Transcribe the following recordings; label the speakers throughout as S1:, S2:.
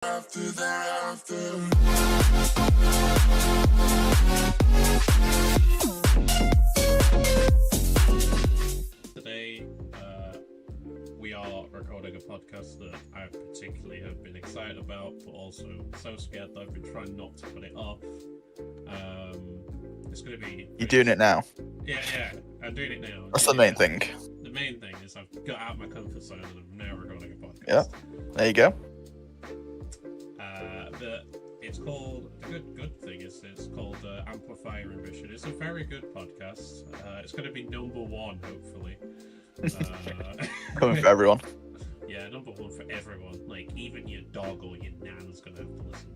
S1: After that, after.
S2: Today, we are recording a podcast that I particularly have been excited about, but also so scared that I've been trying not to put it off. It's going to be...
S3: You're doing it now.
S2: Yeah, I'm doing it now.
S3: That's the main thing.
S2: The main thing is I've got out of my comfort zone and I'm now recording a podcast.
S3: Yeah, there you go.
S2: But it's called, the good thing is it's called Amplify Your Ambition. It's a very good podcast. It's going to be number one, hopefully.
S3: Coming for everyone.
S2: Yeah, number one for everyone. Like, even your dog or your nan's going to have to listen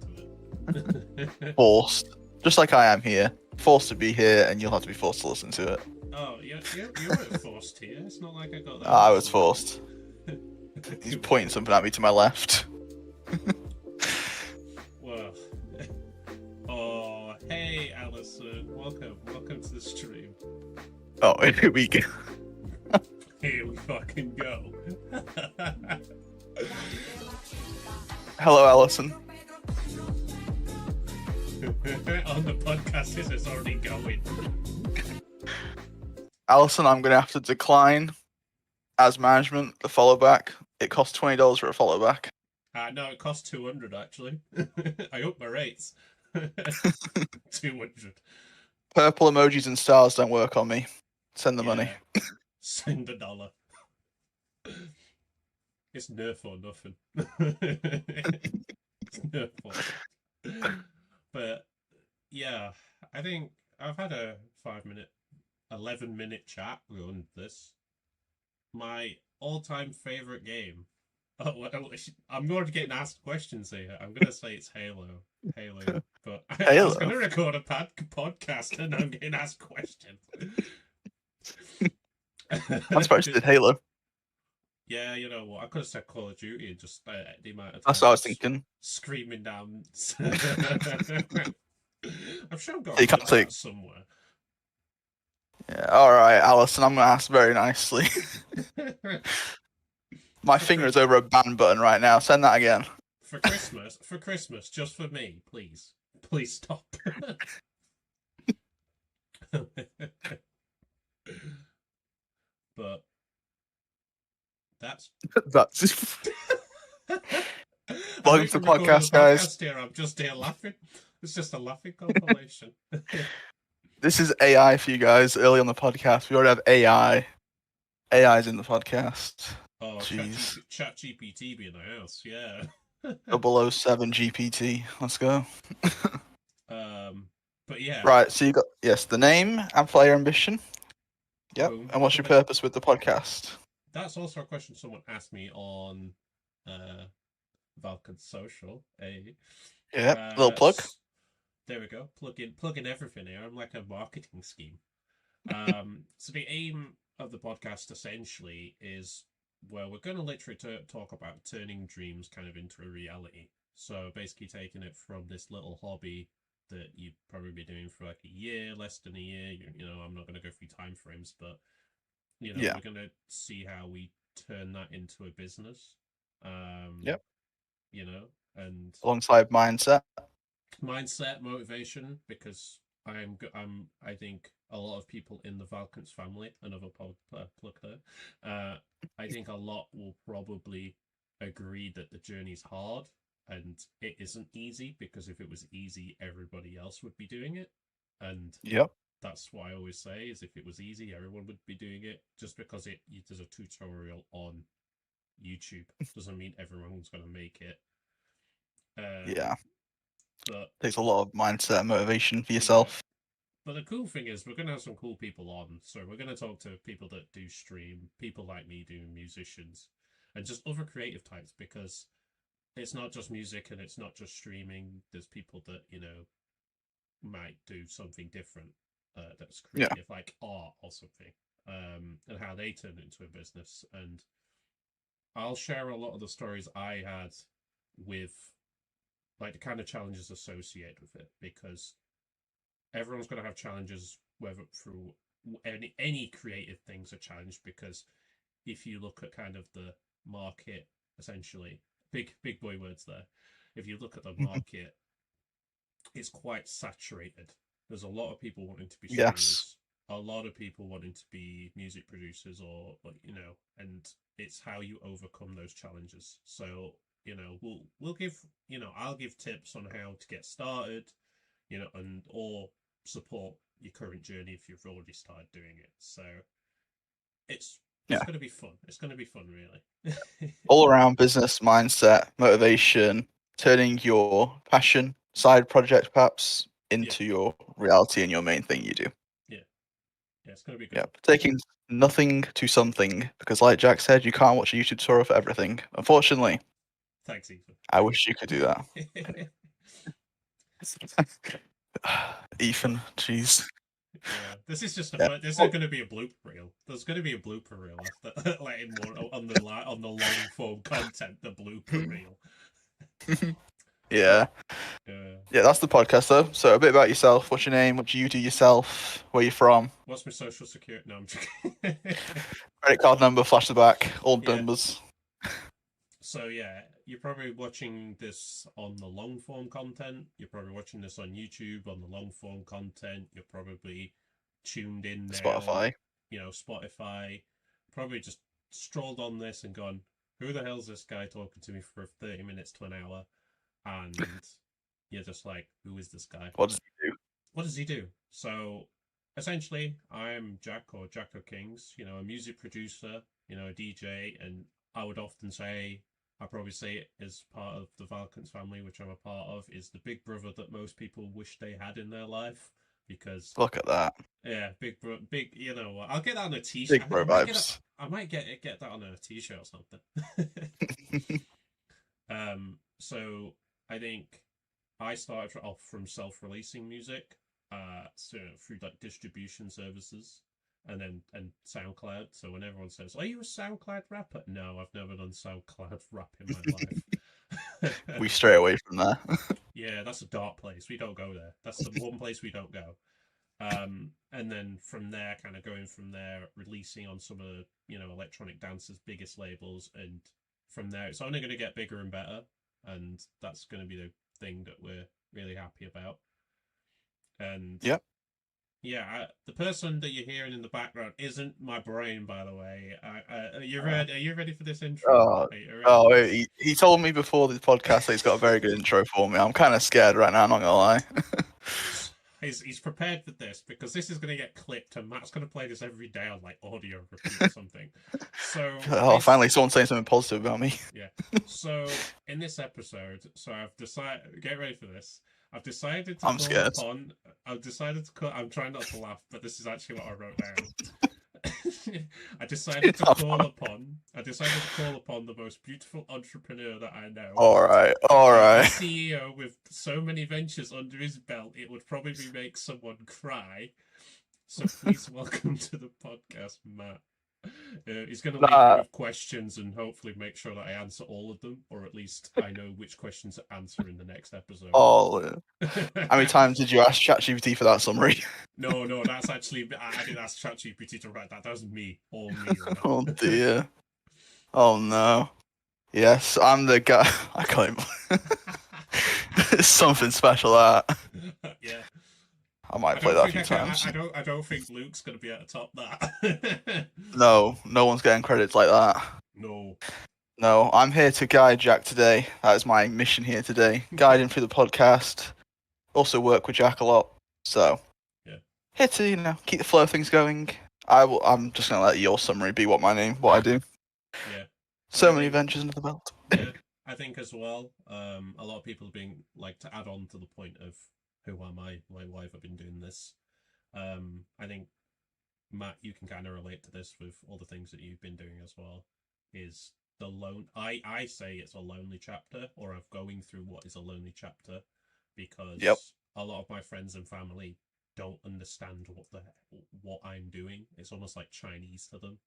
S2: to it.
S3: Forced. Just like I am here. Forced to be here, and you'll have to be forced to listen to it.
S2: Oh, you weren't forced here. It's not like I got that.
S3: I was forced. He's pointing something at me to my left.
S2: Well, oh, hey, Alison. Welcome to the stream.
S3: Oh, here we go.
S2: Here we fucking go.
S3: Hello, Alison.
S2: On the podcast, this is already going.
S3: Alison, I'm going to have to decline as management the follow back. It costs $20 for a follow back.
S2: No, it costs 200 actually. I up my rates. 200.
S3: Purple emojis and stars don't work on me. Send the money.
S2: Send the dollar. It's nerf or nothing. It's nerf or... But yeah, I think I've had a 11-minute chat on this. My all-time favorite game. Oh, well, I'm going to get asked questions here. I'm going to say it's Halo. But I was going to record a podcast and I'm getting asked questions.
S3: I'm surprised you did Halo.
S2: Yeah, you know what? I could have said Call of Duty and just the amount of
S3: That's what I was thinking.
S2: Screaming down. I'm sure I've got
S3: you can't say
S2: somewhere.
S3: Yeah, alright, Alison, I'm going to ask very nicely. My finger is over a ban button right now. Send that again.
S2: For Christmas, just for me, please. Please stop. But that's
S3: welcome to the podcast, guys.
S2: Here. I'm just here laughing. It's just a laughing compilation.
S3: This is AI for you guys early on the podcast. We already have AI. AI's in the podcast.
S2: Oh,
S3: jeez.
S2: ChatGPT be in the house, yeah.
S3: 007 GPT. Let's go.
S2: But yeah.
S3: Right, so you got, the name, Amplify Your Ambition. Yep. And what's your purpose with the podcast?
S2: That's also a question someone asked me on Valkence Social.
S3: Yeah, little plug.
S2: There we go. Plugging everything here. I'm like a marketing scheme. So the aim of the podcast essentially is where we're going to literally talk about turning dreams kind of into a reality. So basically taking it from this little hobby that you'd probably be doing for like a year, less than a year. You know, I'm not going to go through time frames, but you know, we're going to see how we turn that into a business.
S3: Yep.
S2: You know, and
S3: alongside mindset,
S2: motivation, because I think a lot of people in the Valkence family, another plug there, I think a lot will probably agree that the journey's hard and it isn't easy, because if it was easy, everybody else would be doing it. And that's what I always say, is if it was easy, everyone would be doing it. Just because there's a tutorial on YouTube doesn't mean everyone's going to make it. But
S3: takes a lot of mindset and motivation for yourself.
S2: But the cool thing is we're going to have some cool people on. So we're going to talk to people that do stream, people like me doing musicians, and just other creative types, because it's not just music and it's not just streaming. There's people that, you know, might do something different that's creative, like art or something, and how they turn it into a business. And I'll share a lot of the stories I had with, like, the kind of challenges associated with it, because everyone's going to have challenges, whether through any creative thing's a challenge, because if you look at kind of the market, essentially, big boy words there, if you look at the market, it's quite saturated. There's a lot of people wanting to be streamers,
S3: Yes.
S2: a lot of people wanting to be music producers, or and it's how you overcome those challenges. So we'll give I'll give tips on how to get started, and or support your current journey if you've already started doing it. So it's
S3: Yeah.
S2: going to be fun. It's going to be fun, really.
S3: All around business mindset, motivation, turning your passion, side project perhaps, into your reality and your main thing you do.
S2: Yeah, it's going to be good.
S3: Yeah. Taking nothing to something, because like Jack said, you can't watch a YouTube tutorial for everything. Unfortunately.
S2: Thanks, Ethan.
S3: I wish you could do that. Ethan, jeez.
S2: Yeah, this is just
S3: Yeah.
S2: this is going to be a blooper reel. There's going to be a blooper reel after, like more on the long form content. The blooper reel.
S3: Yeah. Yeah, that's the podcast though. So a bit about yourself. What's your name? What do you do yourself? Where you from?
S2: What's my social security? No, I'm joking.
S3: Credit card number, flash the back, all numbers.
S2: So yeah, you're probably watching this on the long form content. You're probably watching this on YouTube on the long form content. You're probably tuned in now.
S3: Spotify.
S2: Spotify. Probably just strolled on this and gone, who the hell's this guy talking to me for 30 minutes to an hour? And you're just like, who is this guy?
S3: What does he do?
S2: What does he do? So essentially, I'm Jack or JackOKings, a music producer, a DJ, and I would often say, I probably say it as part of the Valkence family, which I'm a part of, is the big brother that most people wish they had in their life. Because
S3: look at that.
S2: Yeah, big. I'll get that on a t-shirt.
S3: Big bro vibes.
S2: I might get that on a t-shirt or something. So I think I started off from self-releasing music, so through like distribution services, and SoundCloud. So when everyone says, "Are you a SoundCloud rapper?" No, I've never done SoundCloud rap in my life.
S3: We stray away from that.
S2: Yeah, that's a dark place. We don't go there. That's the one place we don't go. And then from there, kind of going from there, releasing on some of the electronic dance's biggest labels, and from there it's only going to get bigger and better, and that's going to be the thing that we're really happy about. And
S3: yep.
S2: Yeah, the person that you're hearing in the background isn't my brain, by the way. Are you ready? Are you ready for this intro?
S3: He told me before the podcast that he's got a very good intro for me. I'm kind of scared right now, I'm not gonna lie.
S2: He's prepared for this because this is going to get clipped, and Matt's going to play this every day on like audio repeat or something. So
S3: finally someone saying something positive about me.
S2: Yeah. So in this episode, I've decided. Get ready for this. I've decided to
S3: I'm scared.
S2: I'm trying not to laugh, but this is actually what I wrote down. I decided to call upon the most beautiful entrepreneur that I know.
S3: All right.
S2: A CEO with so many ventures under his belt, it would probably make someone cry. So please welcome to the podcast, Matt. He's going to leave me with questions and hopefully make sure that I answer all of them, or at least I know which questions to answer in the next episode.
S3: How many times did you ask ChatGPT for that summary?
S2: No, that's actually I didn't ask ChatGPT to write that. That was me, all me.
S3: Oh dear. Oh no. Yes, I'm the guy. I can't. It's something special that.
S2: Yeah.
S3: I might play that a few times.
S2: I don't think Luke's going to be able to top that.
S3: No one's getting credits like that. No, I'm here to guide Jack today. That is my mission here today. Guide him through the podcast. Also work with Jack a lot. So,
S2: yeah.
S3: Here to, keep the flow of things going. I'm just going to let your summary be what I do.
S2: Yeah.
S3: So many ventures under the belt.
S2: Yeah, I think as well, a lot of people have been, like, to add on to the point of who am I, why have I been doing this? I think, Matt, you can kind of relate to this with all the things that you've been doing as well, is the I say it's a lonely chapter, or I'm going through what is a lonely chapter, because a lot of my friends and family don't understand what I'm doing. It's almost like Chinese to them.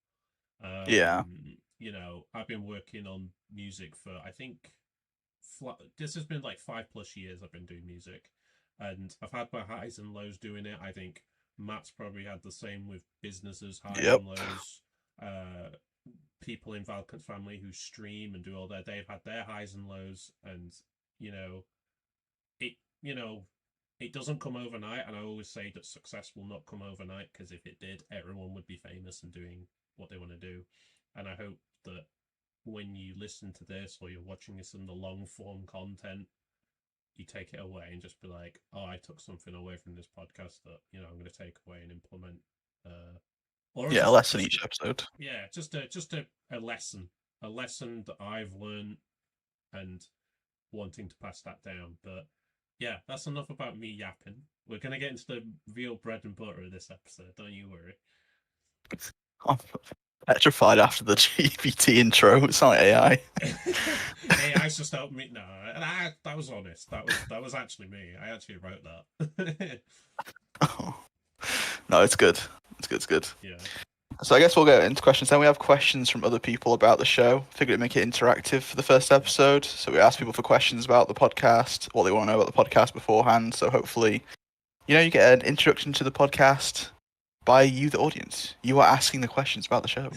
S2: I've been working on music for, I think, this has been like 5+ years I've been doing music, and I've had my highs and lows doing it. I think Matt's probably had the same with businesses, highs and lows. People in Valkence family who stream and do all they've had their highs and lows, and you know, it, you know, it doesn't come overnight. And I always say that success will not come overnight, because if it did, everyone would be famous and doing what they want to do. And I hope that when you listen to this, or you're watching this in the long form content, you take it away and just be like, oh, I took something away from this podcast that, you know, I'm going to take away and implement. Or
S3: Yeah, a lesson each episode.
S2: Yeah, just a lesson that I've learned, and wanting to pass that down. But yeah, that's enough about me yapping. We're going to get into the real bread and butter of this episode, don't you worry.
S3: I'm petrified after the GPT intro. It's not AI.
S2: AI's just helped me. No, that was honest. That was actually me. I actually wrote that.
S3: Oh. No, it's good. It's good.
S2: Yeah.
S3: So I guess we'll get into questions. Then we have questions from other people about the show. Figured to make it interactive for the first episode. So we asked people for questions about the podcast, what they want to know about the podcast beforehand. So hopefully, you get an introduction to the podcast by you, the audience. You are asking the questions about the show.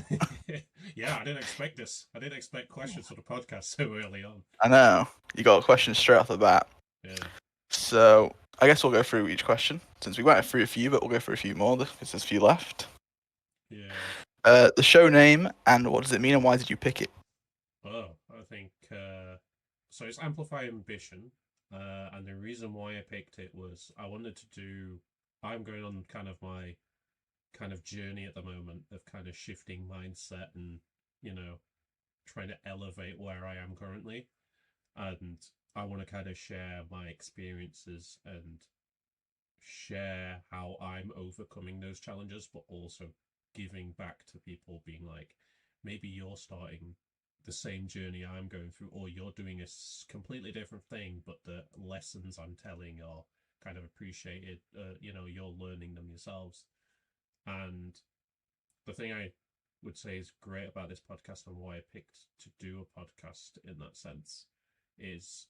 S2: Yeah, I didn't expect this. I didn't expect questions for the podcast so early on.
S3: I know. You got questions straight off the bat.
S2: Yeah.
S3: So I guess we'll go through each question. Since we went through a few, but we'll go through a few more because there's a few left.
S2: Yeah.
S3: The show name, and what does it mean, and why did you pick it?
S2: Oh, I think so. It's Amplify Ambition, and the reason why I picked it was I wanted to do. I'm going on kind of my journey at the moment of kind of shifting mindset and trying to elevate where I am currently, and I want to kind of share my experiences and share how I'm overcoming those challenges, but also giving back to people, being like, maybe you're starting the same journey I'm going through, or you're doing a completely different thing, but the lessons I'm telling are kind of appreciated. You're learning them yourselves. And the thing I would say is great about this podcast, and why I picked to do a podcast in that sense, is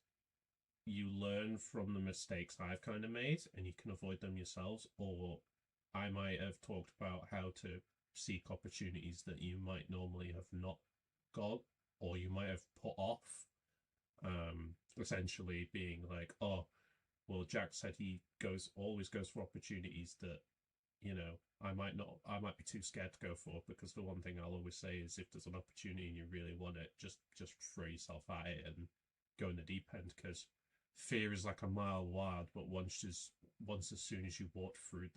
S2: you learn from the mistakes I've kind of made, and you can avoid them yourselves. Or I might have talked about how to seek opportunities that you might normally have not got, or you might have put off. Essentially being like, oh, well, Jack said he always goes for opportunities that I might be too scared to go for, because the one thing I'll always say is, if there's an opportunity and you really want it, just throw yourself at it and go in the deep end, because fear is like a mile wide, but once as soon as you walk through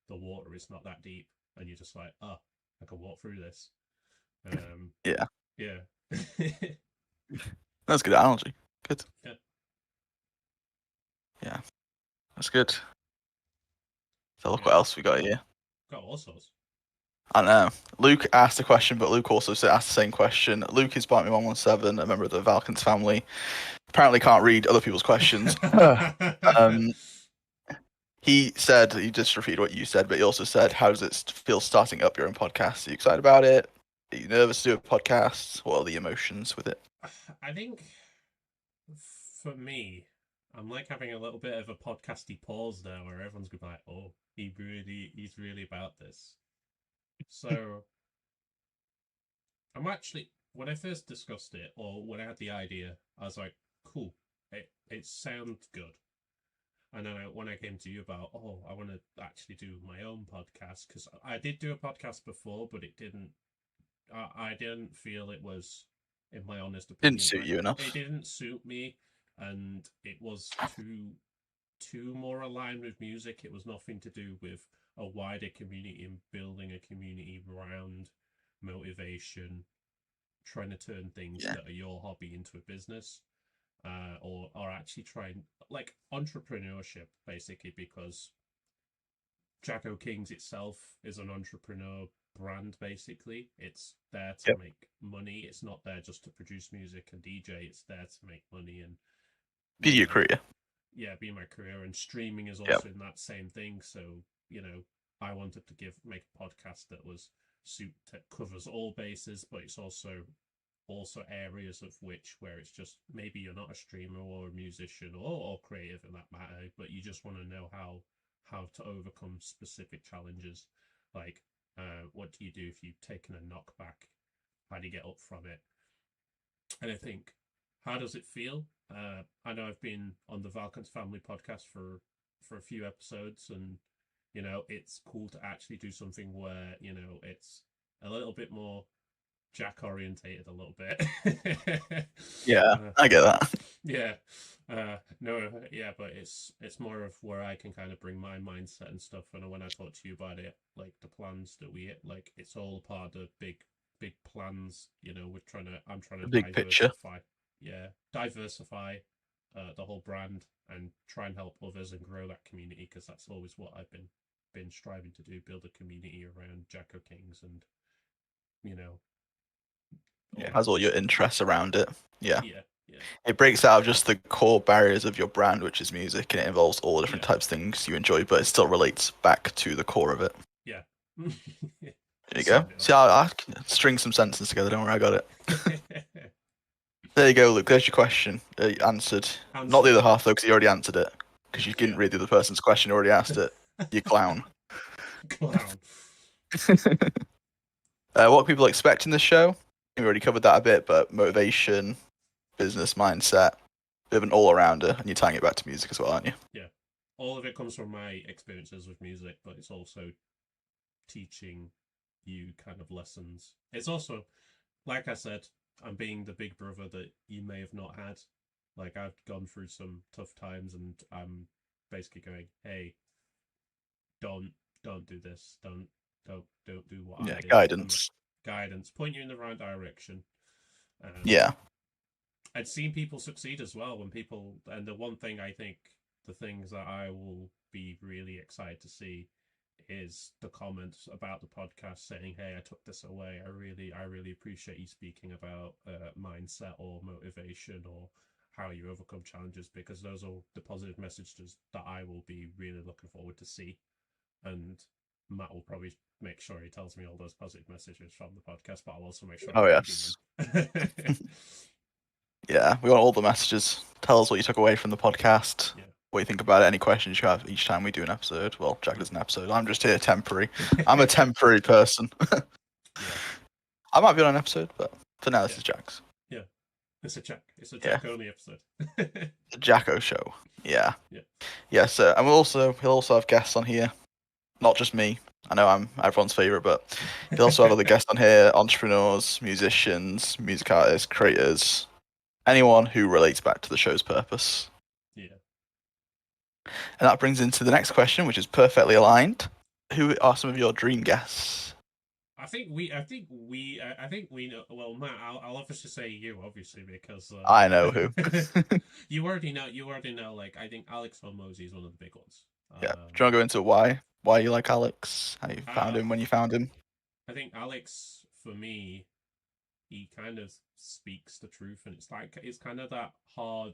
S2: the water, it's not that deep, and you're just like, I can walk through this. Yeah.
S3: That's a good analogy. Good. Yeah, that's good. So look what else we got here.
S2: Got all sorts.
S3: I know. Luke asked a question, but Luke also asked the same question. Luke is Bartmy117, a member of the Valkence family. Apparently can't read other people's questions. He said, he just repeated what you said, but he also said, how does it feel starting up your own podcast? Are you excited about it? Are you nervous to do a podcast? What are the emotions with it?
S2: I think for me, I'm like having a little bit of a podcasty pause now, where everyone's going to be like, oh, he's really about this. So I'm actually, when I first discussed it, or when I had the idea, I was like, cool, it sounds good. And then when I came to you about, I want to actually do my own podcast, because I did do a podcast before, but it didn't. I didn't feel it was, in my honest opinion,
S3: didn't suit you enough.
S2: It didn't suit me, and it was too more aligned with music. It was nothing to do with a wider community and building a community around motivation, trying to turn things that are your hobby into a business. Or actually trying, like, entrepreneurship, basically, because JackOKings itself is an entrepreneur brand, basically. It's there to make money. It's not there just to produce music and DJ. It's there to make money and
S3: be your career.
S2: Yeah, be my career. And streaming is also in that same thing. So, I wanted to make a podcast that covers all bases, but it's also areas of where it's just, maybe you're not a streamer or a musician or creative in that matter, but you just want to know how to overcome specific challenges, like what do you do if you've taken a knockback, how do you get up from it? And I think how does it feel? I know I've been on the Valkence Family podcast for a few episodes, and you know, it's cool to actually do something where, you know, it's a little bit more Jack orientated a little bit.
S3: Yeah, I get that.
S2: Yeah. No, yeah, but it's more of where I can kind of bring my mindset and stuff. And when I talk to you about it, like the plans that we like, it's all part of the big plans. You know, I'm trying to
S3: The big picture.
S2: diversify the whole brand and try and help others and grow that community, because that's always what I've been striving to do, build a community around JackOKings and, you know,
S3: Yeah, has all your interests around it. Yeah.
S2: Yeah.
S3: It breaks out of just the core barriers of your brand, which is music, and it involves all the different types of things you enjoy, but it still relates back to the core of it.
S2: Yeah.
S3: There you go. See, I can string some sentences together. Don't worry, I got it. There you go, Luke. There's your question. Answered. Not the other half, though, because you already answered it. Because you didn't read the other person's question, you already asked it. You clown.
S2: Clown.
S3: What can people expect in this show? We already covered that a bit, but motivation, business mindset, bit of an all-arounder, and you're tying it back to music as well, aren't you?
S2: Yeah. All of it comes from my experiences with music, but it's also teaching you kind of lessons. It's also, like I said, I'm being the big brother that you may have not had. Like, I've gone through some tough times, and I'm basically going, hey, don't do this. Don't do what I did. Guidance. Point you in the right direction.
S3: Yeah.
S2: I'd seen people succeed as well when people, and the one thing I think, the things that I will be really excited to see is the comments about the podcast saying, hey, I took this away. I really appreciate you speaking about mindset or motivation or how you overcome challenges, because those are the positive messages that I will be really looking forward to see. And Matt will probably make sure he tells me all those positive messages from the podcast, but I'll also make sure.
S3: Oh, yes. Yeah, we want all the messages. Tell us what you took away from the podcast.
S2: Yeah.
S3: What you think about it. Any questions you have each time we do an episode. Well, Jack does an episode. I'm just here temporary. I'm a temporary person.
S2: Yeah.
S3: I might be on an episode, but for now, this is Jack's.
S2: Yeah. It's a Jack only episode.
S3: The JackO show. Yeah.
S2: Yeah.
S3: Yeah, so, and he'll also have guests on here. Not just me. I know I'm everyone's favourite, but he'll also have other guests on here, entrepreneurs, musicians, music artists, creators, anyone who relates back to the show's purpose.
S2: Yeah.
S3: And that brings into the next question, which is perfectly aligned. Who are some of your dream guests?
S2: I think we know. Well, Matt, I'll obviously say you, obviously, because
S3: I know who.
S2: You already know. Like, I think Alex Hormozy is one of the big ones.
S3: Yeah. Do you want to go into why you like Alex? How you found him, when you found him?
S2: I think Alex, for me, he kind of speaks the truth, and it's kind of that hard.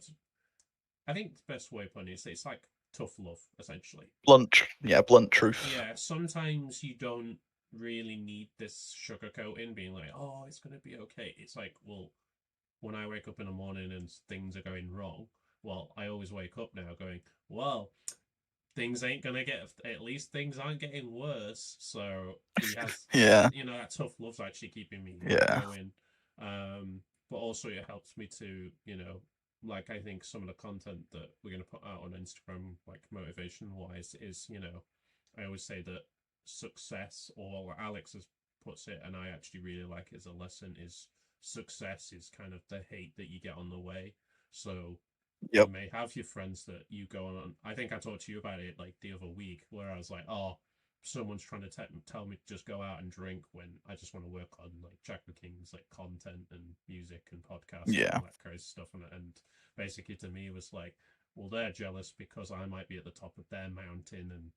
S2: I think the best way of putting it is it's like tough love, essentially.
S3: Blunt truth.
S2: Yeah. Sometimes you don't really need this sugarcoating, being like, oh, it's gonna be okay. It's like, well, when I wake up in the morning and things are going wrong, well, I always wake up now going, well, things ain't gonna at least things aren't getting worse. So he has, you know, that tough love's actually keeping me going. But also it helps me to, you know, like, I think some of the content that we're gonna put out on Instagram, like motivation wise, is, you know, I always say that success, or Alex has puts it, and I actually really like it as a lesson, is success is kind of the hate that you get on the way. So you may have your friends that you go on. I think I talked to you about it like the other week, where I was like, oh, someone's trying to tell me to just go out and drink, when I just want to work on like JackOKings, like content and music and podcasts and all that crazy stuff. And basically to me it was like, well, they're jealous because I might be at the top of their mountain and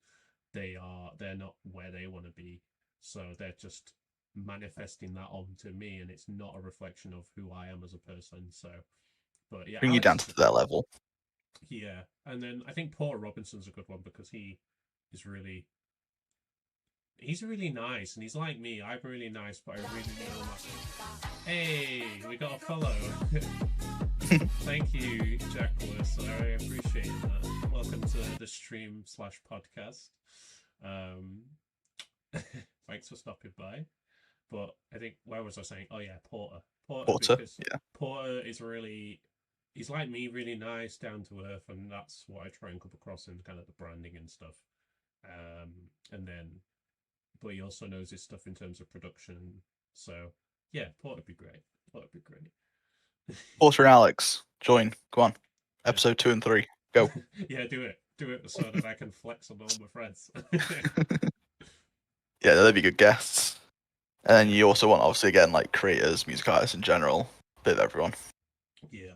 S2: they're not where they want to be, so they're just manifesting that onto me, and it's not a reflection of who I am as a person. So, but yeah,
S3: bring you down to that level.
S2: Yeah, and then I think Porter Robinson's a good one, because he's really nice, and he's like me. I'm really nice, but I really need a Hey, we got a follow. Thank you, Jack Lewis. I appreciate that. Welcome to the stream/podcast. Thanks for stopping by. But I think, where was I saying? Oh yeah, Porter. Porter is really he's like me, really nice, down to earth, and that's what I try and come across in kind of the branding and stuff. And then, but he also knows his stuff in terms of production. So yeah, Port would be great. Port would be great.
S3: Porter and Alex, join. Go on.
S2: Yeah.
S3: Episode 2 and 3. Go.
S2: Yeah, do it so that I can flex on all my friends.
S3: Yeah, they'd be good guests. And then you also want, obviously, again, like creators, music artists in general, bit of everyone.
S2: Yeah.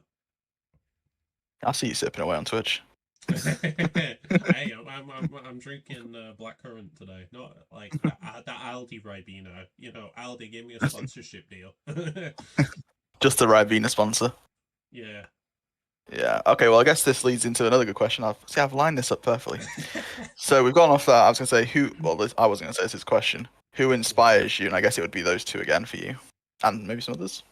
S3: I see you sipping away on Twitch.
S2: Hey, I'm drinking blackcurrant today. Not like that Aldi Ribena. You know, Aldi, give me a sponsorship deal.
S3: Just the Ribena sponsor.
S2: Yeah.
S3: Yeah. Okay. Well, I guess this leads into another good question. I've lined this up perfectly. So we've gone off that. I was gonna say who. Well, I wasn't gonna say this is a question. Who inspires you? And I guess it would be those two again for you, and maybe some others.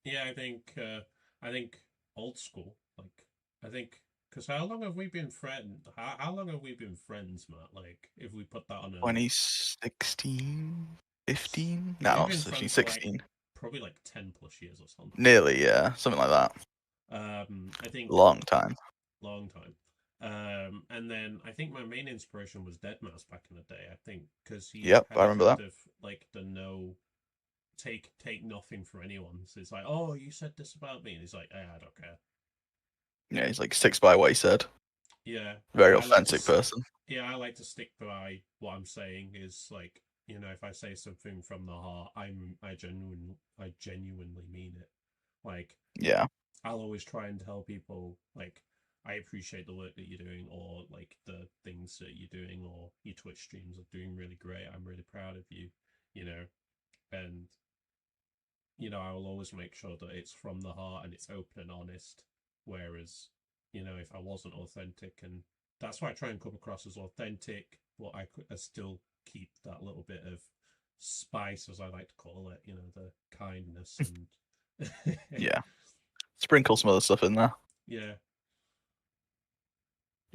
S2: Yeah, I think old school. Like, I think because how long have we been friends? How long have we been friends, Matt? Like, if we put that on a
S3: 2016, 15? No,
S2: we've
S3: not
S2: been
S3: 15,
S2: friends for
S3: 16.
S2: like, probably like 10+ years or something.
S3: Nearly, yeah, something like that.
S2: I think
S3: Long time.
S2: long time. And then I think my main inspiration was Deadmau5 back in the day. I think because he
S3: Yep,
S2: had
S3: I remember
S2: kind
S3: that.
S2: of like the no take nothing from anyone. So it's like, oh, you said this about me, and he's like, I don't care.
S3: Yeah, he's like sticks by what he said.
S2: Yeah,
S3: Very
S2: I like
S3: authentic
S2: to,
S3: person.
S2: yeah, I like to stick by what I'm saying. Is like, you know, if I say something from the heart, I genuinely mean it. Like,
S3: Yeah.
S2: I'll always try and tell people like I appreciate the work that you're doing, or like the things that you're doing, or your Twitch streams are doing really great. I'm really proud of you, you know, and you know, I will always make sure that it's from the heart and it's open and honest. Whereas, you know, if I wasn't authentic, and that's why I try and come across as authentic, but I still keep that little bit of spice, as I like to call it, you know, the kindness and
S3: Yeah. Sprinkle some other stuff in there.
S2: yeah.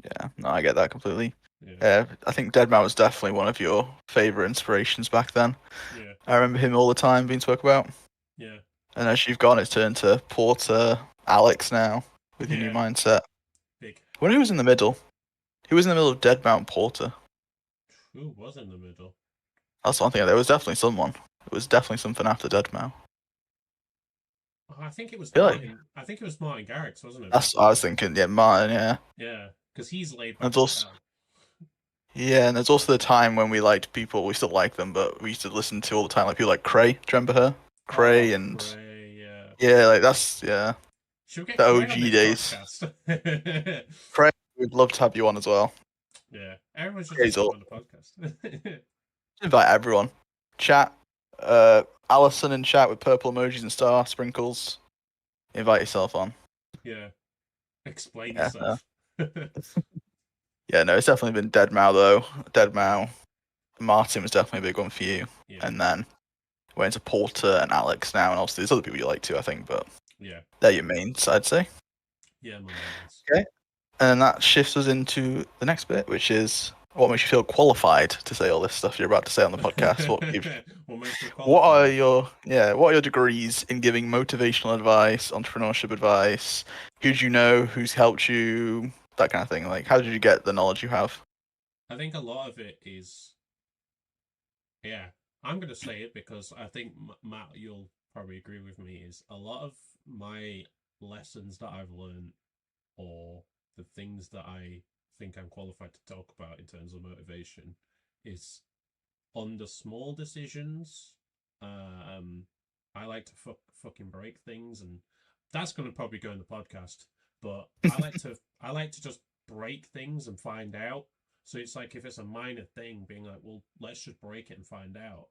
S3: Yeah, no, I get that completely.
S2: Yeah.
S3: I think Deadmau5 was definitely one of your favorite inspirations back then.
S2: Yeah.
S3: I remember him all the time being spoke about.
S2: Yeah.
S3: And as you've gone, it's turned to Porter, Alex now, with your new
S2: Yeah.
S3: mindset.
S2: Big.
S3: When who was in the middle? Who was in the middle of Deadmau5 and Porter?
S2: Who was in the middle?
S3: That's one thing. There was definitely someone. It was definitely something after Deadmau5.
S2: Oh, I think it was
S3: feel like-
S2: Martin. I think it was Martin Garrix, wasn't it?
S3: That's what I was thinking. Yeah, Martin. Yeah.
S2: Yeah, because he's laid back
S3: That's
S2: as
S3: also-
S2: hell.
S3: Yeah, and there's also the time when we liked people. We still like them, but we used to listen to all the time, like people like Cray. Do you remember her? Cray
S2: Oh,
S3: and
S2: Cray, yeah.
S3: yeah, like that's yeah.
S2: Should we get
S3: The
S2: Cray
S3: OG
S2: on this
S3: days.
S2: podcast?
S3: Cray, we'd love to have you on as well.
S2: Yeah, everyone should
S3: Cray's
S2: just come on the podcast.
S3: Invite everyone. Chat. Alison in chat with purple emojis and star sprinkles. Invite yourself on.
S2: Yeah, explain
S3: Yeah,
S2: yourself.
S3: Yeah, no, it's definitely been Deadmau5 though. Deadmau5. Martin was definitely a big one for you.
S2: Yeah,
S3: And then went into Porter and Alex now, and obviously there's other people you like too, I think, but
S2: yeah,
S3: they're your mains, I'd say.
S2: yeah, my mains.
S3: Okay. And then that shifts us into the next bit, which is what makes you feel qualified to say all this stuff you're about to say on the podcast. What are your degrees in giving motivational advice, entrepreneurship advice? Who do you know? Who's helped you? That kind of thing. Like, how did you get the knowledge you have?
S2: I think a lot of it is, yeah, I'm going to say it because I think, Matt, you'll probably agree with me, is a lot of my lessons that I've learned, or the things that I think I'm qualified to talk about in terms of motivation, is on the small decisions. I like to fucking break things, and that's going to probably go in the podcast. But I like to just break things and find out. So it's like if it's a minor thing, being like, well, let's just break it and find out.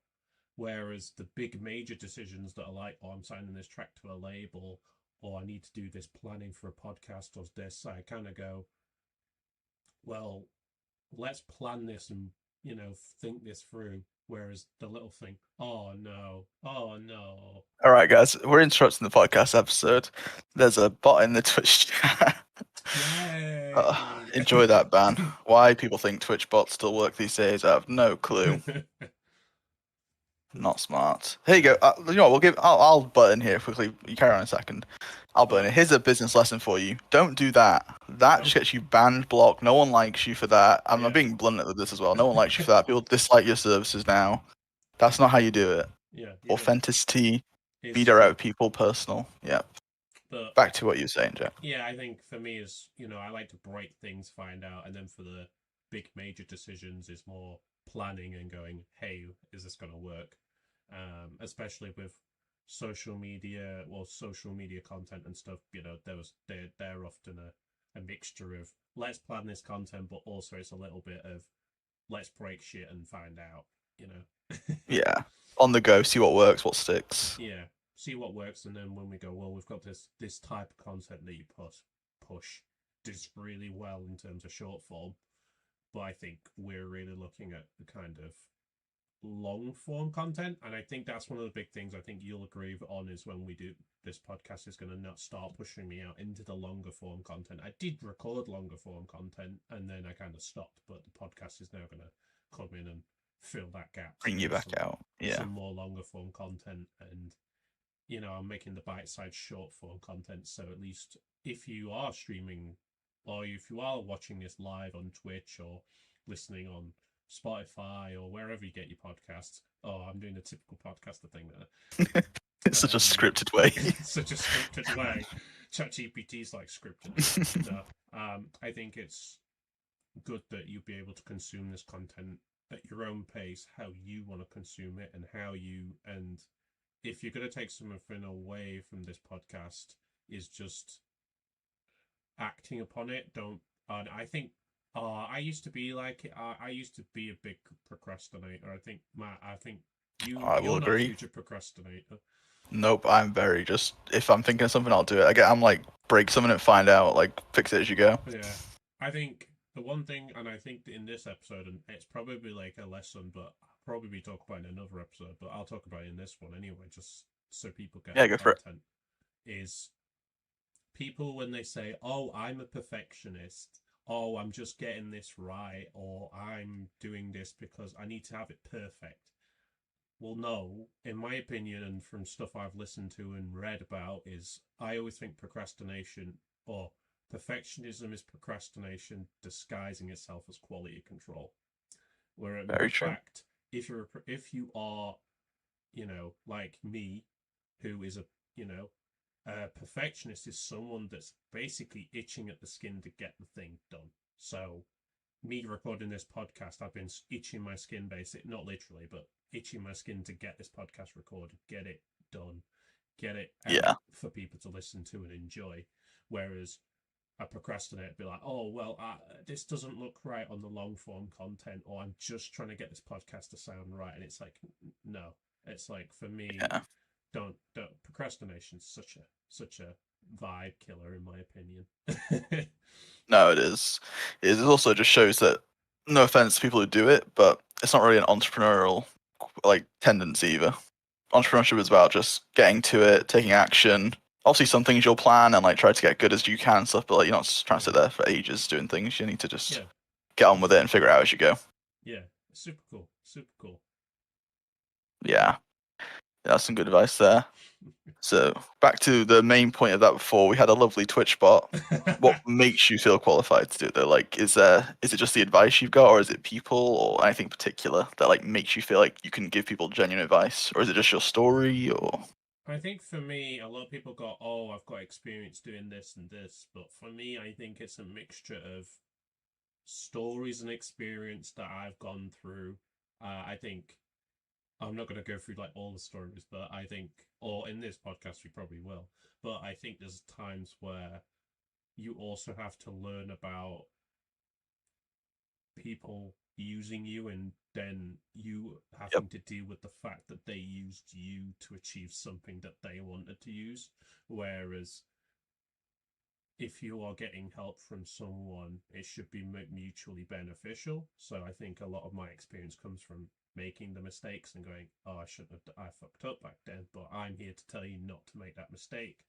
S2: Whereas the big major decisions that are like, oh, I'm signing this track to a label, or I need to do this planning for a podcast or this, I kind of go, well, let's plan this and, you know, think this through. Whereas the little thing, oh no.
S3: All right, guys, we're interrupting the podcast episode. There's a bot in the Twitch chat.
S2: Yay!
S3: Enjoy that, ban. Why people think Twitch bots still work these days, I have no clue. Not smart. Here you go. You know what? I'll butt in here quickly. You carry on a second. Albert, here's a business lesson for you. Don't do that. That just gets you banned, blocked. No one likes you for that. I'm being blunt with this as well. No one likes you for that. People dislike your services now. That's not how you do it.
S2: Yeah.
S3: Authenticity, be
S2: It's
S3: direct with people, personal. Yeah.
S2: But
S3: back to what you were saying, Jack.
S2: Yeah, I think for me is, I like to break things, find out, and then for the big major decisions is more planning and going, hey, is this going to work? Especially with social media content and stuff, they're often a mixture of let's plan this content, but also it's a little bit of let's break shit and find out,
S3: Yeah. On the go, see what works, what sticks.
S2: Yeah. See what works, and then when we go, well, we've got this type of content that you push does really well in terms of short form, but I think we're really looking at the kind of long form content, and I think that's one of the big things I think you'll agree on is when we do this podcast is going to not start pushing me out into the longer form content. I did record longer form content, and then I kind of stopped, but the podcast is now going to come in and fill that gap,
S3: bring you back out. Yeah,
S2: some more longer form content, and I'm making the bite-sized short form content, so at least if you are streaming or if you are watching this live on Twitch or listening on Spotify or wherever you get your podcasts. Oh, I'm doing a typical podcaster thing there.
S3: It's such a scripted way.
S2: Such a scripted way. ChatGPT's like scripted. No, I think it's good that you'll be able to consume this content at your own pace, how you want to consume it, and if you're going to take something away from this podcast, is just acting upon it. Don't. I think. I used to be like it. I used to be a big procrastinator. I think Matt. I think you're not a future procrastinator.
S3: Nope, I'm very just if I'm thinking of something, I'll do it. I'm like break something and find out, like fix it as you go.
S2: Yeah, I think the one thing, and I think in this episode, and it's probably like a lesson, but I'll probably talk about it in another episode. But I'll talk about it in this one anyway, just so people get
S3: go for it.
S2: Is people when they say, "Oh, I'm a perfectionist," "Oh, I'm just getting this right," or "I'm doing this because I need to have it perfect." Well, no, in my opinion, and from stuff I've listened to and read about, is I always think procrastination or perfectionism is procrastination disguising itself as quality control. Where in fact, if you are, like me, who is a perfectionist, is someone that's basically itching at the skin to get the thing done. So me recording this podcast, I've been itching my skin, basically, not literally, but itching my skin to get this podcast recorded, get it done, get it out for people to listen to and enjoy. Whereas a procrastinator be like, "Oh, well, this doesn't look right on the long form content," or "I'm just trying to get this podcast to sound right." And it's like, no, it's like for me, don't procrastination's such a vibe killer in my opinion.
S3: No, it is. It also just shows that, no offense to people who do it, but it's not really an entrepreneurial tendency either. Entrepreneurship is about just getting to it, taking action. Obviously, some things you'll plan and try to get good as you can and stuff, but you're not just trying to sit there for ages doing things. You need to just get on with it and figure it out as you go.
S2: Yeah, super cool, super cool.
S3: Yeah, that's some good advice there. So back to the main point of that before, we had a lovely Twitch bot. What makes you feel qualified to do it though? Is it just the advice you've got, or is it people or anything particular that makes you feel like you can give people genuine advice, or is it just your story? Or
S2: I think for me, a lot of people go, "Oh, I've got experience doing this and this," but for me, I think it's a mixture of stories and experience that I've gone through. I think I'm not going to go through all the stories, but I think, or in this podcast, we probably will. But I think there's times where you also have to learn about people using you, and then you having to deal with the fact that they used you to achieve something that they wanted to use. Whereas if you are getting help from someone, it should be mutually beneficial. So I think a lot of my experience comes from making the mistakes and going, "Oh, I fucked up back then, but I'm here to tell you not to make that mistake."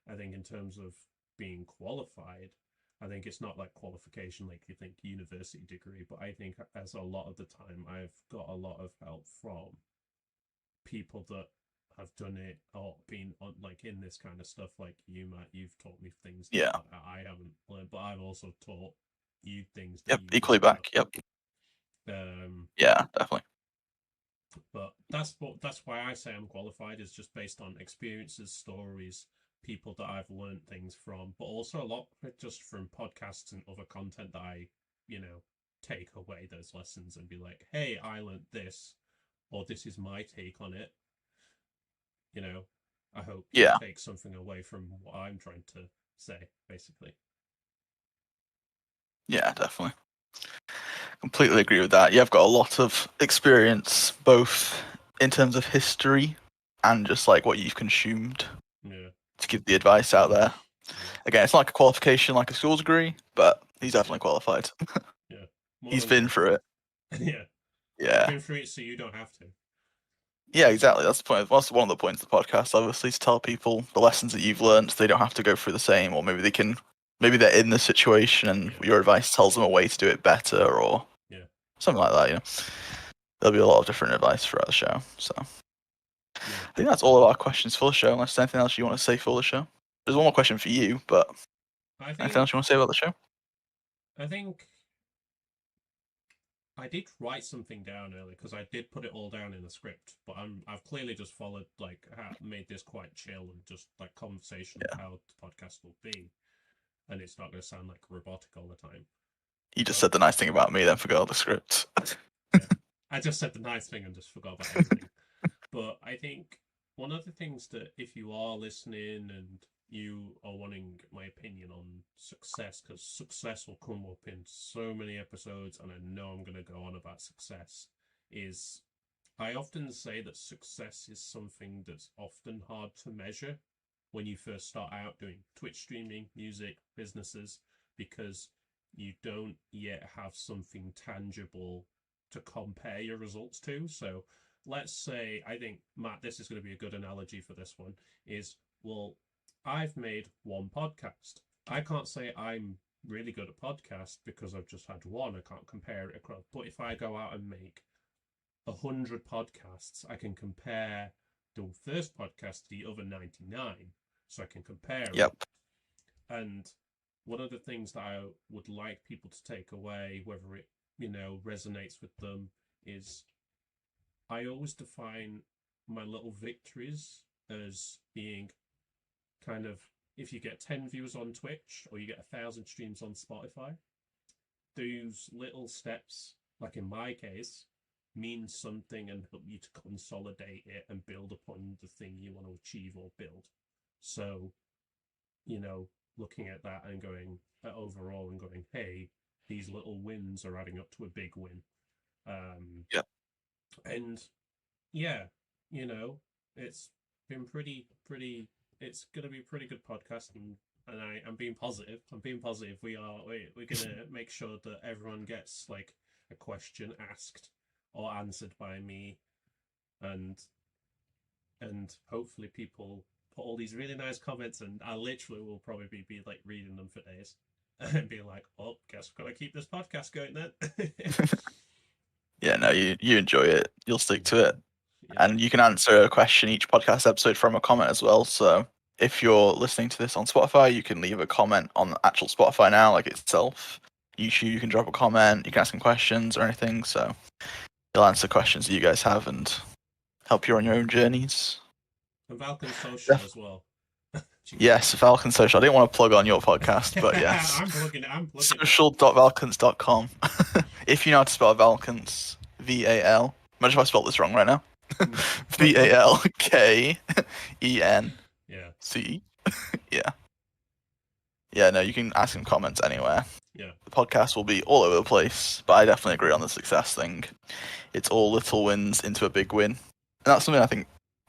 S2: I think in terms of being qualified, I think it's not like qualification like you think university degree, but I think as a lot of the time I've got a lot of help from people that have done it or been on like in this kind of stuff. Like you've taught me things
S3: Yeah.
S2: that I haven't learned, but I've also taught you things that
S3: Yep.
S2: you
S3: Equally
S2: don't
S3: back. Yep.
S2: know.
S3: Yeah, definitely.
S2: But that's why I say I'm qualified, is just based on experiences, stories, people that I've learned things from, but also a lot just from podcasts and other content that I, take away those lessons and be like, hey, I learned this, or this is my take on it. I hope you
S3: Yeah.
S2: take something away from what I'm trying to say, basically.
S3: Yeah, definitely. Completely agree with that. Yeah, I've got a lot of experience, both in terms of history and just like what you've consumed
S2: Yeah.
S3: to give the advice out there.
S2: Yeah.
S3: Again, it's not like a qualification like a school's degree, but he's definitely qualified.
S2: Yeah. More
S3: He's
S2: than
S3: been through it.
S2: yeah. I've
S3: Yeah.
S2: been through it, so you don't have to.
S3: Yeah, exactly. That's the point. That's one of the points of the podcast, obviously, to tell people the lessons that you've learned. So they don't have to go through the same, or maybe they're in the situation and your advice tells them a way to do it better, or something like that. There'll be a lot of different advice throughout the show. So I think that's all of our questions for the show. Unless there's anything else you want to say for the show. There's one more question for you, but anything else you want to say about the show?
S2: I think I did write something down earlier because I did put it all down in the script, but I've clearly just followed made this quite chill and just like conversation of how the podcast will be, and it's not going to sound like robotic all the time.
S3: You just said the nice thing about me, then forgot the script.
S2: Yeah, I just said the nice thing and just forgot about everything. But I think one of the things that if you are listening and you are wanting my opinion on success, because success will come up in so many episodes, and I know I'm going to go on about success, is I often say that success is something that's often hard to measure when you first start out doing Twitch streaming, music, businesses, because you don't yet have something tangible to compare your results to. So let's say, I think, Matt, this is going to be a good analogy for this one, is, well, I've made one podcast. I can't say I'm really good at podcasts because I've just had one. I can't compare it across. But if I go out and make 100 podcasts, I can compare the first podcast to the other 99. So I can compare them. And one of the things that I would like people to take away, whether it, resonates with them, is I always define my little victories as being kind of, if you get 10 views on Twitch or you get 1,000 streams on Spotify, those little steps, like in my case, mean something and help you to consolidate it and build upon the thing you want to achieve or build. So, looking at that and going overall and going, hey, these little wins are adding up to a big win. And yeah, it's been pretty. It's going to be a pretty good podcast, and I'm being positive. We're going to make sure that everyone gets like a question asked or answered by me, and hopefully people put all these really nice comments, and I literally will probably be like reading them for days and be like, oh, guess we're gonna keep this podcast going then.
S3: Yeah, no, you enjoy it. You'll stick to it. Yeah. And you can answer a question each podcast episode from a comment as well. So if you're listening to this on Spotify, you can leave a comment on actual Spotify now, like itself. YouTube, you can drop a comment. You can ask him questions or anything. So he'll answer questions that you guys have and help you on your own journeys.
S2: And Valkence Social as well.
S3: Yes, Valkence Social. I didn't want to plug on your podcast, but yes.
S2: I'm plugging it.
S3: Social.valkence.com. If you know how to spell Valkence, VAL. Imagine if I spelled this wrong right now. VALKENC. Yeah. Yeah, no, you can ask him comments anywhere.
S2: Yeah.
S3: The podcast will be all over the place, but I definitely agree on the success thing. It's all little wins into a big win. And that's something I think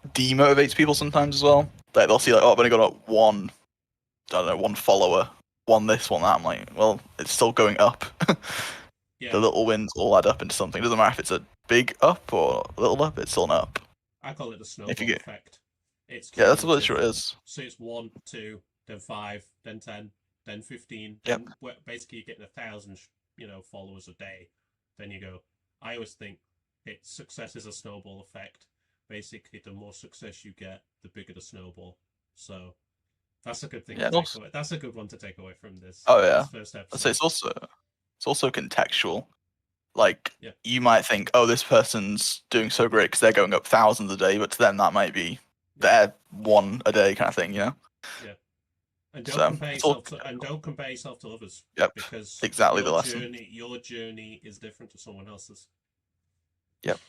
S3: demotivates people sometimes as well. Like they'll see like, oh, I've only got one follower, one this, one that. I'm like, well, it's still going up. The little wins all add up into something. It doesn't matter if it's a big up or a little up, it's still an up.
S2: I call it the snowball effect. It's
S3: that's what it sure is.
S2: So it's 1, 2, then 5, then 10, then 15. Then basically you're getting 1,000, followers a day. Then you go. I always think success is a snowball effect. basically the more success you get, the bigger the snowball. So that's a good thing
S3: Yeah,
S2: to take away. That's a good one to take away from this.
S3: Oh yeah.
S2: This first episode.
S3: So it's also contextual. Like
S2: Yeah.
S3: you might think, oh, this person's doing so great because they're going up thousands a day, but to them that might be their one a day kind of thing, you know?
S2: Yeah. And
S3: So it's all
S2: don't compare yourself to others.
S3: Yep.
S2: Because
S3: Exactly the lesson.
S2: Your journey is different to someone else's.
S3: Yep.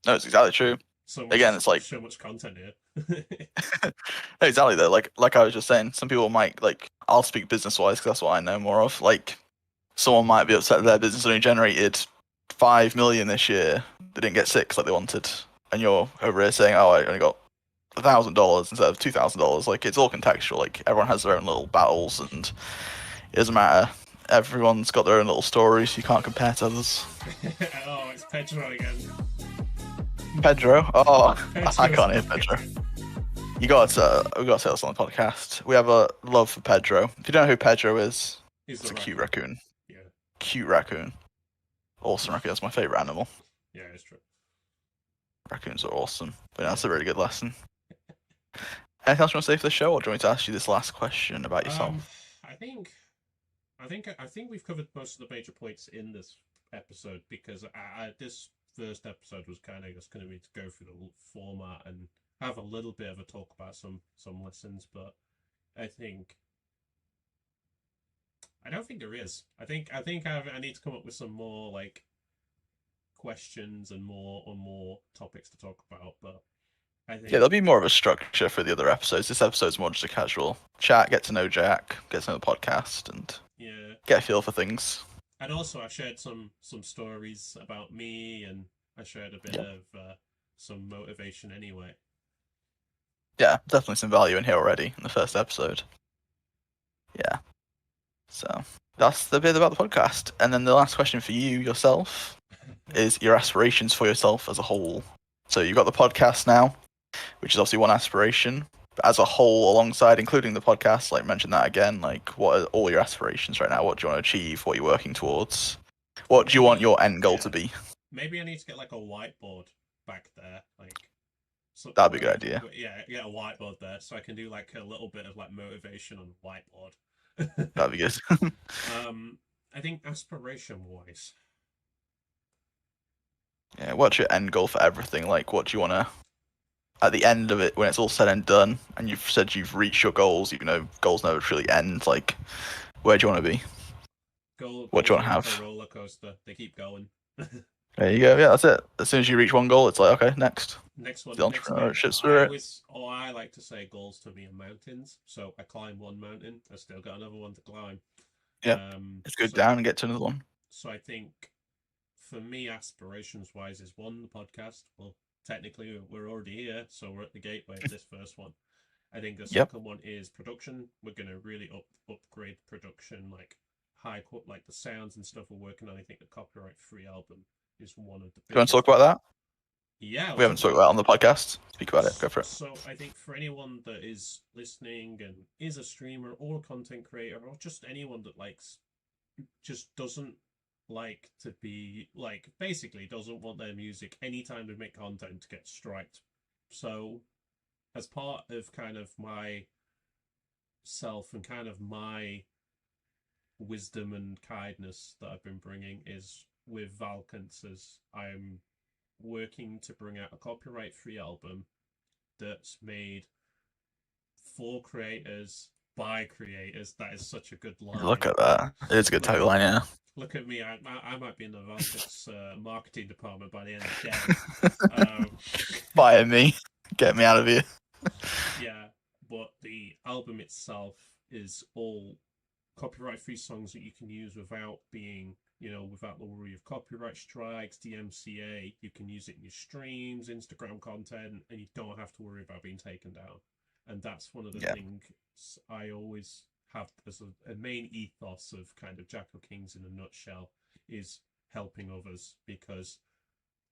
S3: No, it's exactly true. Again, it's like
S2: so much content here.
S3: No, exactly though. Like I was just saying, some people might like. I'll speak business wise because that's what I know more of. Like, someone might be upset that their business only generated 5 million this year. They didn't get 6 like they wanted, and you're over here saying, "Oh, I only got $1,000 instead of $2,000." Like, it's all contextual. Like, everyone has their own little battles, and it doesn't matter. Everyone's got their own little stories. You can't compare to others.
S2: Oh, it's Pedro again.
S3: Pedro? Oh,
S2: Pedro's
S3: I can't hear Pedro. We got to say this on the podcast. We have a love for Pedro. If you don't know who Pedro is, it's a cute raccoon.
S2: Yeah.
S3: Cute raccoon. Awesome raccoon. That's my favorite animal.
S2: Yeah, it's true.
S3: Raccoons are awesome. But yeah, that's a really good lesson. Anything else you want to say for the show, or do you want me to ask you this last question about yourself?
S2: I think we've covered most of the major points in this episode because this first episode was kind of just going to be to go through the format and have a little bit of a talk about some lessons, but I don't think there is. I think I need to come up with some more like questions and more topics to talk about. But I think
S3: there'll be more of a structure for the other episodes. This episode's more just a casual chat, get to know Jack, get to know the podcast, and get a feel for things.
S2: And also, I shared some stories about me, and I shared a bit of some motivation anyway.
S3: Yeah, definitely some value in here already in the first episode. Yeah. So that's the bit about the podcast. And then the last question for you yourself is your aspirations for yourself as a whole. So you've got the podcast now, which is obviously one aspiration. But as a whole, alongside including the podcast, like mention that again, like what are all your aspirations right now? What do you want to achieve? What are you working towards? What do you want your end goal to be?
S2: Maybe I need to get like a whiteboard back there, like.
S3: That'd be a good idea.
S2: Yeah, get a whiteboard there so I can do like a little bit of like motivation on the whiteboard.
S3: That'd be good.
S2: I think aspiration wise.
S3: Yeah, what's your end goal for everything? Like, what do you want to, at the end of it, when it's all said and done, and you've said you've reached your goals, even though goals never truly end, like, where do you want to be? What do you want to have?
S2: A roller coaster. They keep going.
S3: There you go. Yeah, that's it. As soon as you reach one goal, it's like, okay, next.
S2: Next one.
S3: The entrepreneurship spirit.
S2: I like to say goals to me are mountains. So I climb one mountain, I still got another one to climb.
S3: Yeah, it's good down and get to another one.
S2: So I think for me, aspirations wise, is one, the podcast. Well, technically we're already here, so we're at the gateway of this first one. I think the second one is production. We're gonna really upgrade production, like like the sounds and stuff we're working on. I think the copyright-free album is one of the.
S3: You want to talk about that?
S2: Yeah,
S3: we haven't talked about it on the podcast. Speak about it. Go for it.
S2: So I think for anyone that is listening and is a streamer or a content creator or just anyone that just doesn't like to be like, basically doesn't want their music anytime they make content to get striked. So as part of kind of my self and kind of my wisdom and kindness that I've been bringing is with Valkence's, I'm working to bring out a copyright-free album that's made for creators by creators. That is such a good line.
S3: Look at that. It's a good tagline, yeah.
S2: Look at me. I might be in the Valkence marketing department by the end of the day.
S3: Fire me. Get me out of here.
S2: Yeah, but the album itself is all copyright-free songs that you can use without being, without the worry of copyright strikes, DMCA. You can use it in your streams, Instagram content, and you don't have to worry about being taken down. And that's one of the things I always have as a main ethos of kind of JackOKings in a nutshell, is helping others, because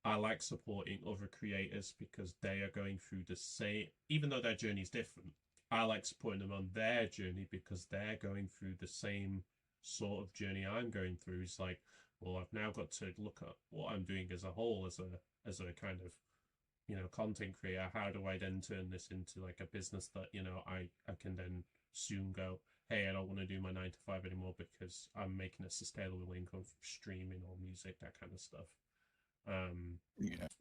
S2: I like supporting other creators because they are going through the same, even though their journey is different. I like supporting them on their journey because they're going through the same sort of journey I'm going through. It's like, well, I've now got to look at what I'm doing as a whole, as a kind of content creator, how do I then turn this into like a business that, I can then soon go, hey, I don't want to do my 9 to 5 anymore because I'm making a sustainable income from streaming or music, that kind of stuff.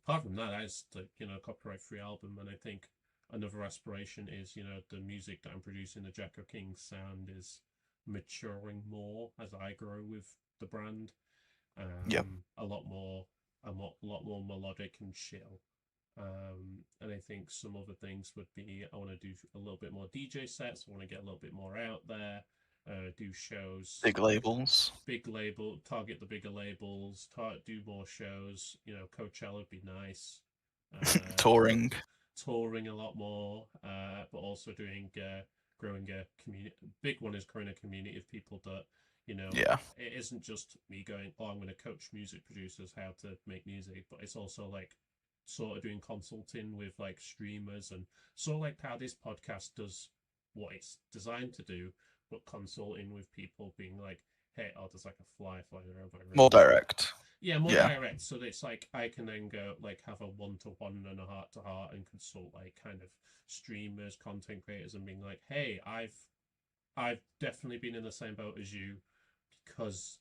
S2: Apart from that, that's the copyright free album, and I think another aspiration is the music that I'm producing, the JackOKings sound, is maturing more as I grow with the brand. A lot more melodic and chill. And I think some other things would be, I want to do a little bit more DJ sets. I want to get a little bit more out there, do shows,
S3: Big labels.
S2: Target the bigger labels, do more shows. Coachella would be nice.
S3: Touring.
S2: Touring a lot more, but also doing growing a community. Big one is growing a community of people that it isn't just me going, oh, I'm going to coach music producers how to make music, but it's also like sort of doing consulting with like streamers, and sort of like how this podcast does what it's designed to do, but consulting with people, being like, hey, there's like a fly flying around my room.
S3: More direct.
S2: Yeah, more direct. So that it's like I can then go like have a 1-to-1 and a heart-to-heart and consult like kind of streamers, content creators, and being like, hey, I've definitely been in the same boat as you, because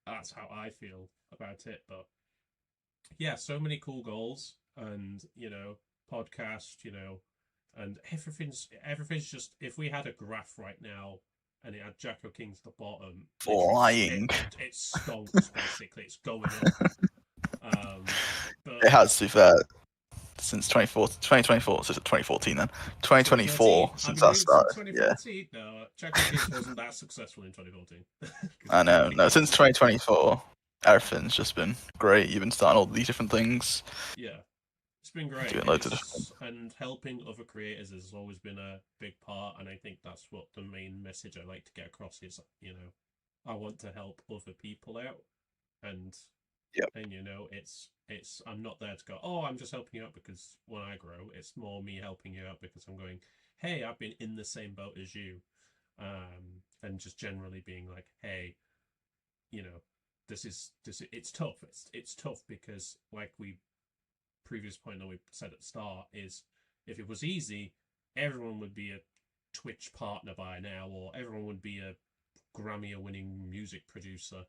S2: that's how I feel about it. But yeah, so many cool goals, and podcast, and everything's just, if we had a graph right now and it had JackOKings at the bottom,
S3: flying,
S2: it stonks basically. It's going up. But
S3: it has, to be fair, since 2024, so 2014 then. 2024, since that started.
S2: 2014? Yeah. No, JackOKings wasn't that successful in 2014.
S3: I know. No, since 2024, everything's just been great. You've been starting all these different things.
S2: Yeah. It's been great.
S3: Doing loads of different...
S2: And helping other creators has always been a big part, and I think that's what the main message I like to get across is, I want to help other people out, and it's I'm not there to go, oh, I'm just helping you out because when I grow, it's more me helping you out because I'm going, hey, I've been in the same boat as you, and just generally being like, hey, this is it's tough. It's tough because, like we previous point that we said at the start, is if it was easy, everyone would be a Twitch partner by now, or everyone would be a Grammy-winning music producer.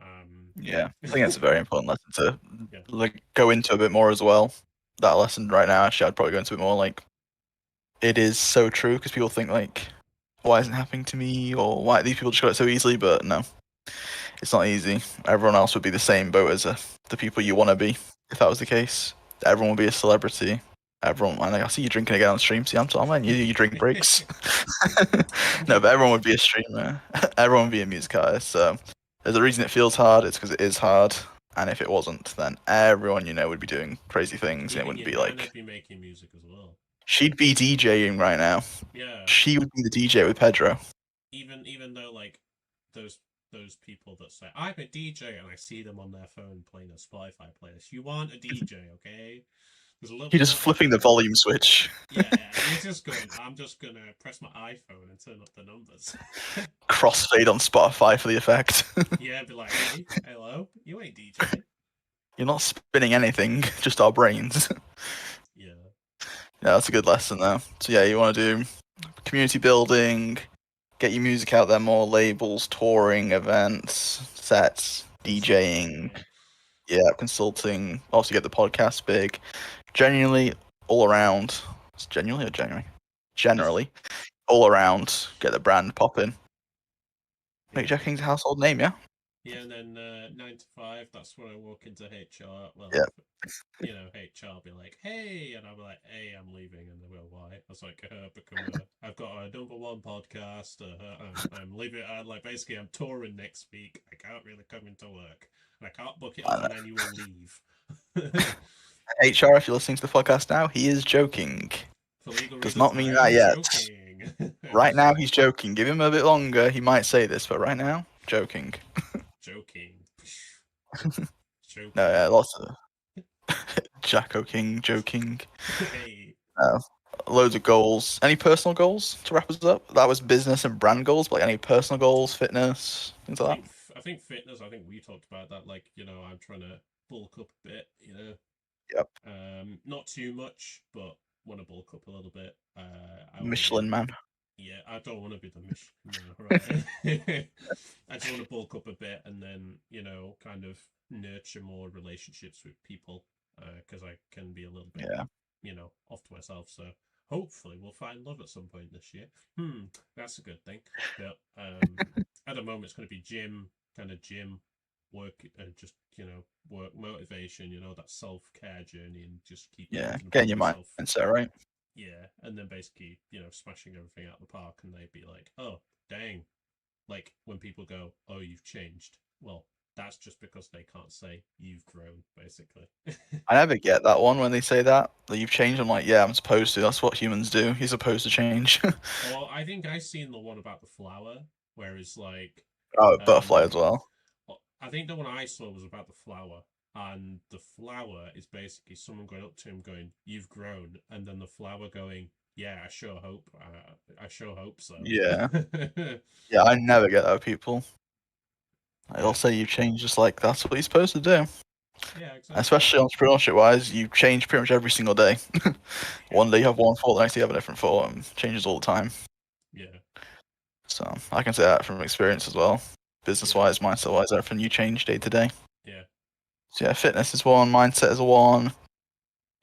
S3: I think it's a very important lesson to like go into a bit more as well. That lesson right now, actually, I'd probably go into a bit more. Like, it is so true, because people think like, why isn't it happening to me, or why these people just got it so easily? But no, it's not easy. Everyone else would be the same boat as the people you want to be. If that was the case, everyone would be a celebrity. Everyone, I see you drinking again on stream. See, I'm talking, you drink breaks. No, but everyone would be a streamer. Everyone would be a music artist. So there's a reason it feels hard. It's because it is hard. And if it wasn't, then everyone would be doing crazy things.
S2: Even
S3: and it wouldn't be like.
S2: Be making music as well.
S3: She'd be DJing right now.
S2: Yeah.
S3: She would be the DJ with Pedro.
S2: Even though like those people that say I'm a DJ and I see them on their phone playing a Spotify playlist, you aren't a DJ, okay?
S3: You're just flipping the volume switch.
S2: Yeah, you're just going, I'm just gonna press my iPhone and turn up the numbers.
S3: Crossfade on Spotify for the effect.
S2: Yeah, be like, hey, hello, you ain't DJ.
S3: You're not spinning anything, just our brains.
S2: Yeah.
S3: Yeah, that's a good lesson though. So yeah, you want to do community building, get your music out there more, labels, touring, events, sets, DJing, consulting, also get the podcast big. Genuinely, all around. It's genuinely or January? Generally, all around, get the brand popping. Make JackOKings a household name, yeah?
S2: Yeah, and then 9 to 5, that's when I walk into HR. Well, HR be like, hey, and I'll be like, hey, I'm leaving, and they go, why? I was like, I've got a #1 podcast, I'm leaving, like, basically, I'm touring next week, I can't really come into work, and I can't book it on annual leave.
S3: HR, if you're listening to the podcast now, he is joking. Does not mean that yet. Right now, he's joking. Give him a bit longer, he might say this, but right now, joking.
S2: Joking.
S3: No, yeah, lots of JackOKing, joking.
S2: Hey.
S3: Loads of goals. Any personal goals to wrap us up? That was business and brand goals, but like any personal goals, fitness, things like that?
S2: I think fitness, I think we talked about that, like, I'm trying to bulk up a bit,
S3: Yep.
S2: Not too much, but want to bulk up a little bit. I want to be
S3: Michelin Man.
S2: Yeah, I don't want to be the Michelin, right? I just want to bulk up a bit and then, kind of nurture more relationships with people because I can be a little bit,
S3: Yeah.
S2: Off to myself. So hopefully we'll find love at some point this year. That's a good thing. But at the moment, it's going to be gym, work, and just, work motivation, that self care journey and just keep
S3: Yeah.
S2: thinking
S3: Getting
S2: about
S3: your
S2: myself.
S3: mindset right.
S2: Yeah, and then basically, smashing everything out of the park, and they'd be like, "Oh, dang!" Like when people go, "Oh, you've changed." Well, that's just because they can't say you've grown, basically.
S3: I never get that one when they say that you've changed. I'm like, yeah, I'm supposed to. That's what humans do. You're supposed to change.
S2: Or I think I seen the one about the flower, where it's like,
S3: Oh, butterfly
S2: um,
S3: as well.
S2: I think the one I saw was about the flower, and the flower is basically someone going up to him, going, "You've grown," and then the flower going, "Yeah, I sure hope. I sure hope so."
S3: Yeah. Yeah, I never get that with people. They'll
S2: Yeah.
S3: say you've changed, just like that's what you're supposed to do.
S2: Yeah, exactly.
S3: Especially entrepreneurship wise, you change pretty much every single day. One day you have one thought, the next day you have a different thought, and changes all the time.
S2: Yeah.
S3: So I can say that from experience as well. Business wise, mindset wise, everything you change day to day.
S2: Yeah.
S3: So yeah, fitness is one, mindset is one.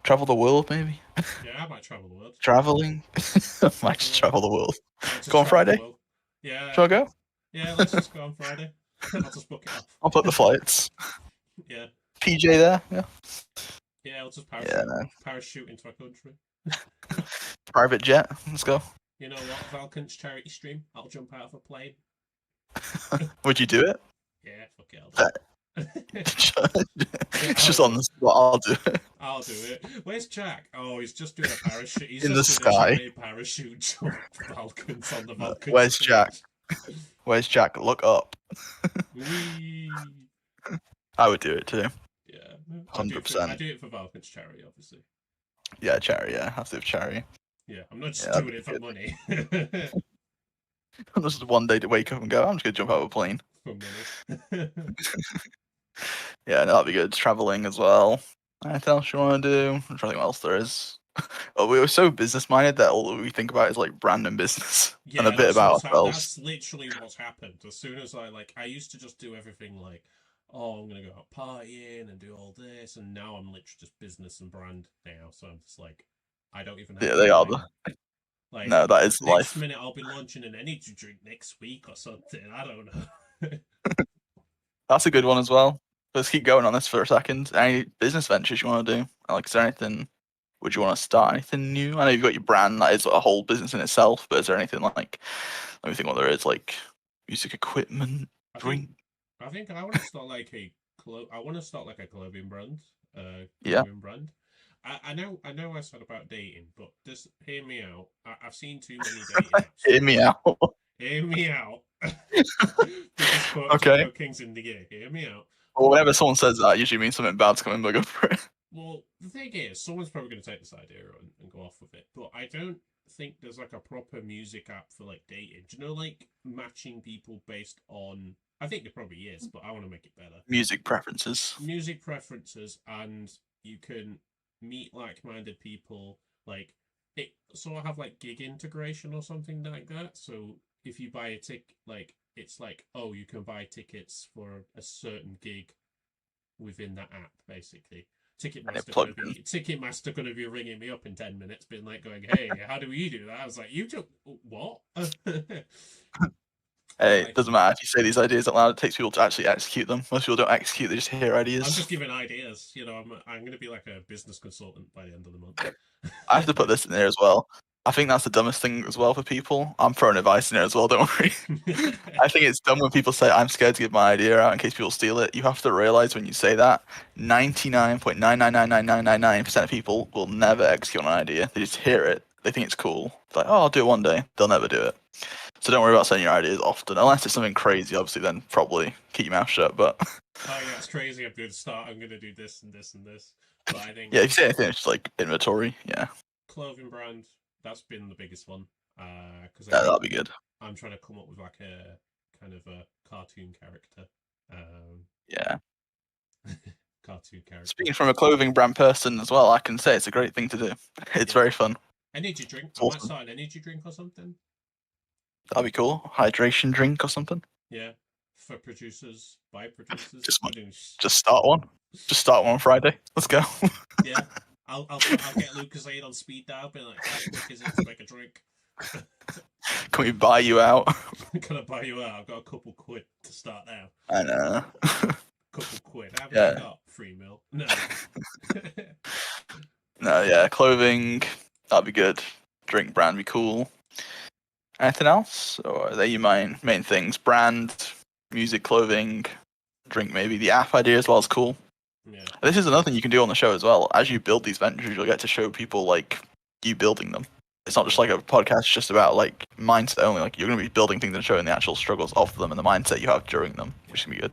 S3: Travel the world, maybe.
S2: Yeah, I might travel the world.
S3: Traveling. Might just travel the world.
S2: Might just
S3: Go on
S2: travel the
S3: Friday.
S2: world. Yeah.
S3: Shall I go?
S2: Yeah, let's just go on Friday. I'll just book it off.
S3: I'll put the flights.
S2: Yeah.
S3: PJ there. Yeah.
S2: Yeah, I'll just
S3: Yeah. No.
S2: parachute into a country.
S3: Private jet. Let's go.
S2: You know what? Valkence charity stream. I'll jump out of a plane.
S3: Would you do it?
S2: Yeah, fuck it, I'll do it.
S3: It's just on the spot. I'll do it.
S2: I'll do it. Where's Jack? Oh, he's just doing a parachute. He's
S3: In
S2: just
S3: the
S2: doing a
S3: sky.
S2: giant parachute jump. Valkence on the Valkence.
S3: Where's
S2: stage.
S3: Jack? Where's Jack? Look up.
S2: Wee.
S3: I would do it too.
S2: Yeah.
S3: 100%.
S2: I do it for Valkence charity, obviously.
S3: Yeah, charity. Yeah, have to have charity.
S2: Yeah, I'm not just
S3: Yeah,
S2: doing it for money.
S3: Just one day to wake up and go, I'm just gonna jump out of a plane.
S2: For money.
S3: Yeah, no, that'd be good. Traveling as well. Anything else you want to do? I'm trying to think what else there is. Oh, we were so business minded that all we think about is like brand and business and a bit about ourselves.
S2: That's literally what's happened. As soon as I used to just do everything like, oh, I'm gonna go out partying and do all this, and now I'm literally just business and brand now. So I'm just like, I don't even have
S3: Yeah, they are
S2: time.
S3: the.
S2: Like,
S3: No, that is
S2: next
S3: life.
S2: minute I'll be launching an energy drink next week or something. I don't know.
S3: That's a good one as well. Let's keep going on this for a second. Any business ventures you want to do? Like, is there anything? Would you want to start anything new? I know you've got your brand that is a whole business in itself, but is there anything like? Let me think what there is. Like music equipment, drink.
S2: I think I want to start like I want to start like a clothing brand.
S3: Yeah.
S2: Brand. I know I said about dating, but just hear me out. I've seen too many dating apps.
S3: Hear me out.
S2: Hear me out. Biggest quote
S3: Okay.
S2: JackOKings in the year. Hear me out.
S3: Well, whenever someone says that, it usually means something bad's coming. But go for it.
S2: Well, the thing is, someone's probably going to take this idea and go off with it, but I don't think there's like a proper music app for like dating. Do you know, like matching people based on? I think there probably is, but I want to make it better.
S3: Music preferences.
S2: Music preferences, and you can meet like-minded people. Like it sort of have like gig integration or something like that. So if you buy a ticket, like it's like, oh, you can buy tickets for a certain gig within that app, basically. Ticketmaster gonna be ringing me up in 10 minutes, being like, going, "Hey, how do we do that?" I was like, "You took what?"
S3: Hey, it doesn't matter if you say these ideas out loud. It takes people to actually execute them. Most people don't execute; they just hear ideas.
S2: I'm just giving ideas. I'm gonna be like a business consultant by the end of the month.
S3: I have to put this in there as well. I think that's the dumbest thing as well for people. I'm throwing advice in there as well, don't worry. I think it's dumb when people say, I'm scared to give my idea out in case people steal it. You have to realize when you say that, 99.9999999% of people will never execute on an idea. They just hear it. They think it's cool. They're like, oh, I'll do it one day. They'll never do it. So don't worry about saying your ideas often. Unless it's something crazy, obviously, then probably keep your mouth shut. But
S2: oh yeah, it's crazy. I'm gonna do this and this and this. But I think
S3: yeah, if you say anything, it's just like inventory. Yeah.
S2: Clothing brand, that's been the biggest one. Because
S3: That'll be good.
S2: I'm trying to come up with like a kind of a cartoon character.
S3: Yeah.
S2: cartoon characters.
S3: Speaking from a clothing brand person as well, I can say it's a great thing to do. It's very fun.
S2: Energy drink.
S3: It's
S2: I might
S3: awesome.
S2: start an energy drink or something.
S3: That'd be cool. Hydration drink or something.
S2: Yeah, for producers, by producers.
S3: Just start one. Just start one on Friday. Let's go.
S2: Yeah, I'll get Lucasade on speed dial, being like, "How quick is it to make a drink?"
S3: Can we buy you out?
S2: Can I buy you out? I've got a couple quid to start now.
S3: I know.
S2: Couple quid. How have you got? 3 mil. No.
S3: No, yeah, clothing. That'd be good. Drink brand be cool. Anything else? Or are they your main things? Brand, music, clothing, drink maybe. The app idea as well is cool.
S2: Yeah.
S3: This is another thing you can do on the show as well. As you build these ventures, you'll get to show people like you building them. It's not just like a podcast just about like mindset only. Like you're going to be building things and showing the actual struggles of them and the mindset you have during them, which can be good.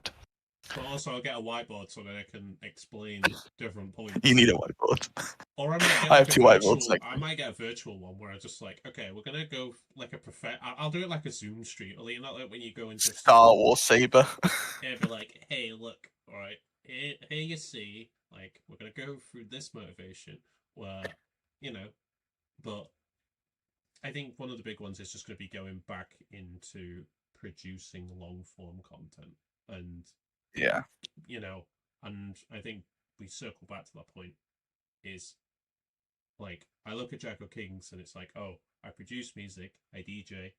S2: But also, I'll get a whiteboard so that I can explain different points.
S3: You need a whiteboard.
S2: Or I might get
S3: I have two whiteboards.
S2: I might get a virtual one where I just like, okay, we're gonna go like a I'll do it like a Zoom stream. You know, like when you go into
S3: Star Wars saber.
S2: Yeah, be like, hey, look, all right, here you see, like we're gonna go through this motivation where, you know, but I think one of the big ones is just going to be going back into producing long form content and.
S3: Yeah.
S2: You know, and I think we circle back to that point is like I look at JackOKings and it's like, oh, I produce music, I DJ.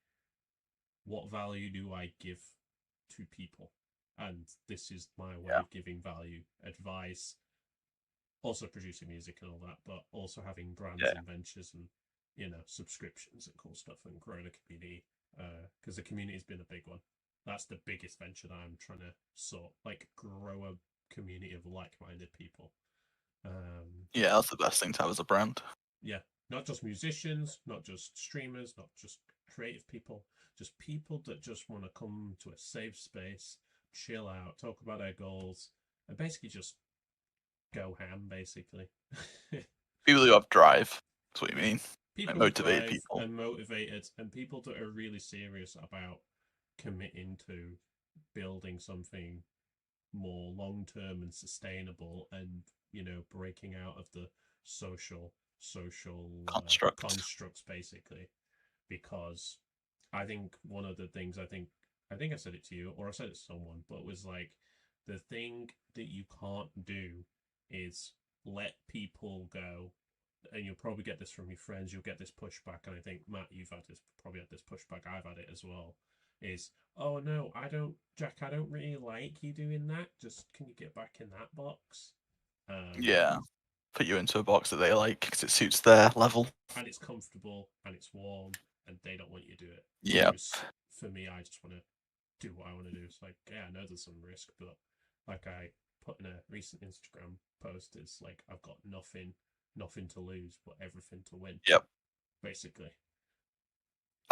S2: What value do I give to people? And this is my way of giving value, advice, also producing music and all that, but also having brands and ventures and, you know, subscriptions and cool stuff and growing a community. Because the community has been a big one. That's the biggest venture that I'm trying to sort, like, grow a community of like-minded people.
S3: Yeah, that's the best thing to have as a brand.
S2: Yeah, not just musicians, not just streamers, not just creative people, just people that just want to come to a safe space, chill out, talk about their goals, and basically just go ham, basically.
S3: People who have drive, that's what you mean.
S2: People
S3: like motivated people.
S2: And motivated, and people that are really serious about committing to building something more long-term and sustainable and, you know, breaking out of the social constructs basically. Because I think one of the things I think I said it to you or I said it to someone, but it was like the thing that you can't do is let people go, and you'll probably get this from your friends, you'll get this pushback, and I think Matt, you've had this, probably had this pushback, I've had it as well, is, oh no, Jack, I don't really like you doing that, just can you get back in that box?
S3: Yeah, put you into a box that they like because it suits their level.
S2: And it's comfortable, and it's warm, and they don't want you to do it.
S3: Yeah.
S2: For me, I just want to do what I want to do. It's like, yeah, I know there's some risk, but like I put in a recent Instagram post, it's like, I've got nothing to lose, but everything to win.
S3: Yep.
S2: Basically.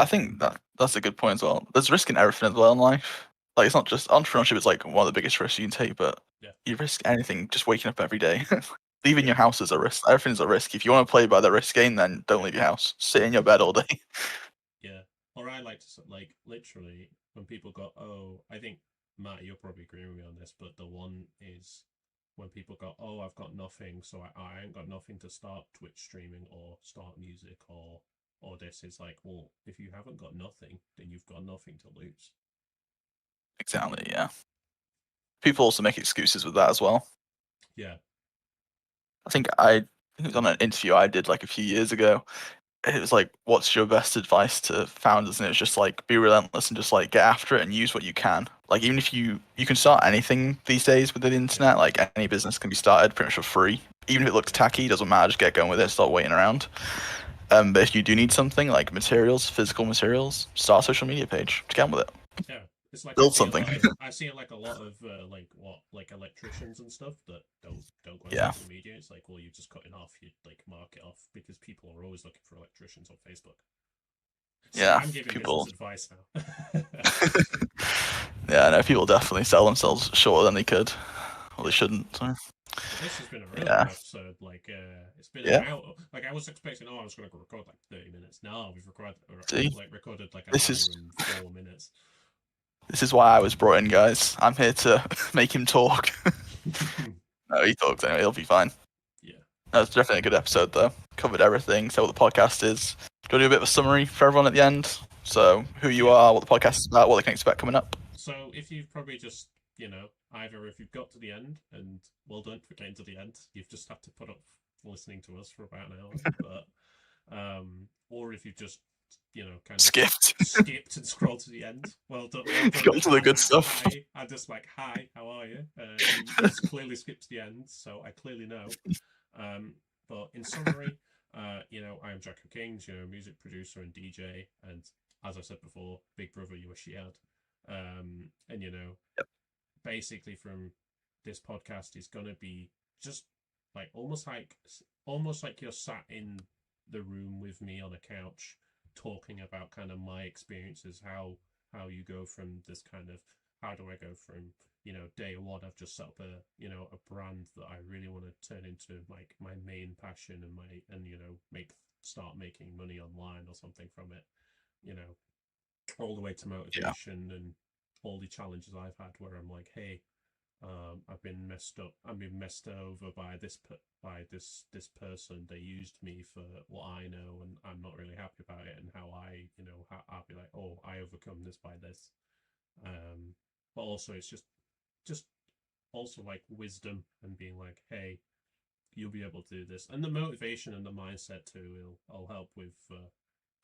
S3: I think that's a good point as well. There's risk in everything as well in life. Like, it's not just entrepreneurship, it's like one of the biggest risks you can take, but you risk anything just waking up every day. Leaving your house is a risk. Everything's a risk. If you want to play by the risk game, then don't leave your house. Sit in your bed all day.
S2: Yeah. Or I like to, like, literally, when people go, oh, I think, Matt, you'll probably agree with me on this, but the one is when people go, oh, I've got nothing, so I ain't got nothing to start Twitch streaming or start music or this. It's like, well, if you haven't got nothing, then you've got nothing to lose.
S3: Exactly, yeah. People also make excuses with that as well.
S2: Yeah.
S3: I think it was on an interview I did like a few years ago. It was like, what's your best advice to founders? And it was just like, be relentless and just like get after it and use what you can. Like, even if you can start anything these days with the internet, like any business can be started pretty much for free. Even if it looks tacky, it doesn't matter, just get going with it, start waiting around. But if you do need something like materials, physical materials, start a social media page, just get on with it.
S2: Yeah. It's like
S3: build something.
S2: I see like a lot of like electricians and stuff that don't go on social media. It's like, well, you're just cutting off, you like mark it off because people are always looking for electricians on Facebook. So
S3: yeah,
S2: I'm giving
S3: people
S2: business advice now.
S3: Yeah, no, people definitely sell themselves shorter than they could. Well, they shouldn't. So.
S2: This has been a really good episode. Like, it's been an hour. Like, I was expecting, I was going to record like 30 minutes. No, we've recorded like an hour and 4 minutes.
S3: This is why I was brought in, guys. I'm here to make him talk. No, he talks anyway. He'll be fine.
S2: Yeah.
S3: No, it's definitely a good episode though. Covered everything. So what the podcast is. Do you want to do a bit of a summary for everyone at the end? So who you are, what the podcast is about, what they can expect coming up.
S2: So if you've probably just, either if you've got to the end, and well done for getting to the end, you've just had to put up listening to us for about an hour, but or if you've just, kind of skipped and scrolled to the end, well done.
S3: Got to the good stuff.
S2: Hi, I'm just like, hi, how are you? You clearly skipped to the end, so I clearly know. But in summary, I am JackOKings, music producer and DJ, and as I said before, Big Brother, you wish you had. And
S3: yep.
S2: Basically from this podcast is gonna be just like almost like you're sat in the room with me on a couch talking about kind of my experiences, how you go from this kind of, how do I go from day one, I've just set up a brand that I really want to turn into like my main passion and start making money online or something from it, all the way to motivation and all the challenges I've had where I'm like, hey, I've been messed over by this person. They used me for what I know, and I'm not really happy about it. And how I'll be like, oh, I overcome this by this. But also, it's just also like wisdom and being like, hey, you'll be able to do this, and the motivation and the mindset too. I'll help with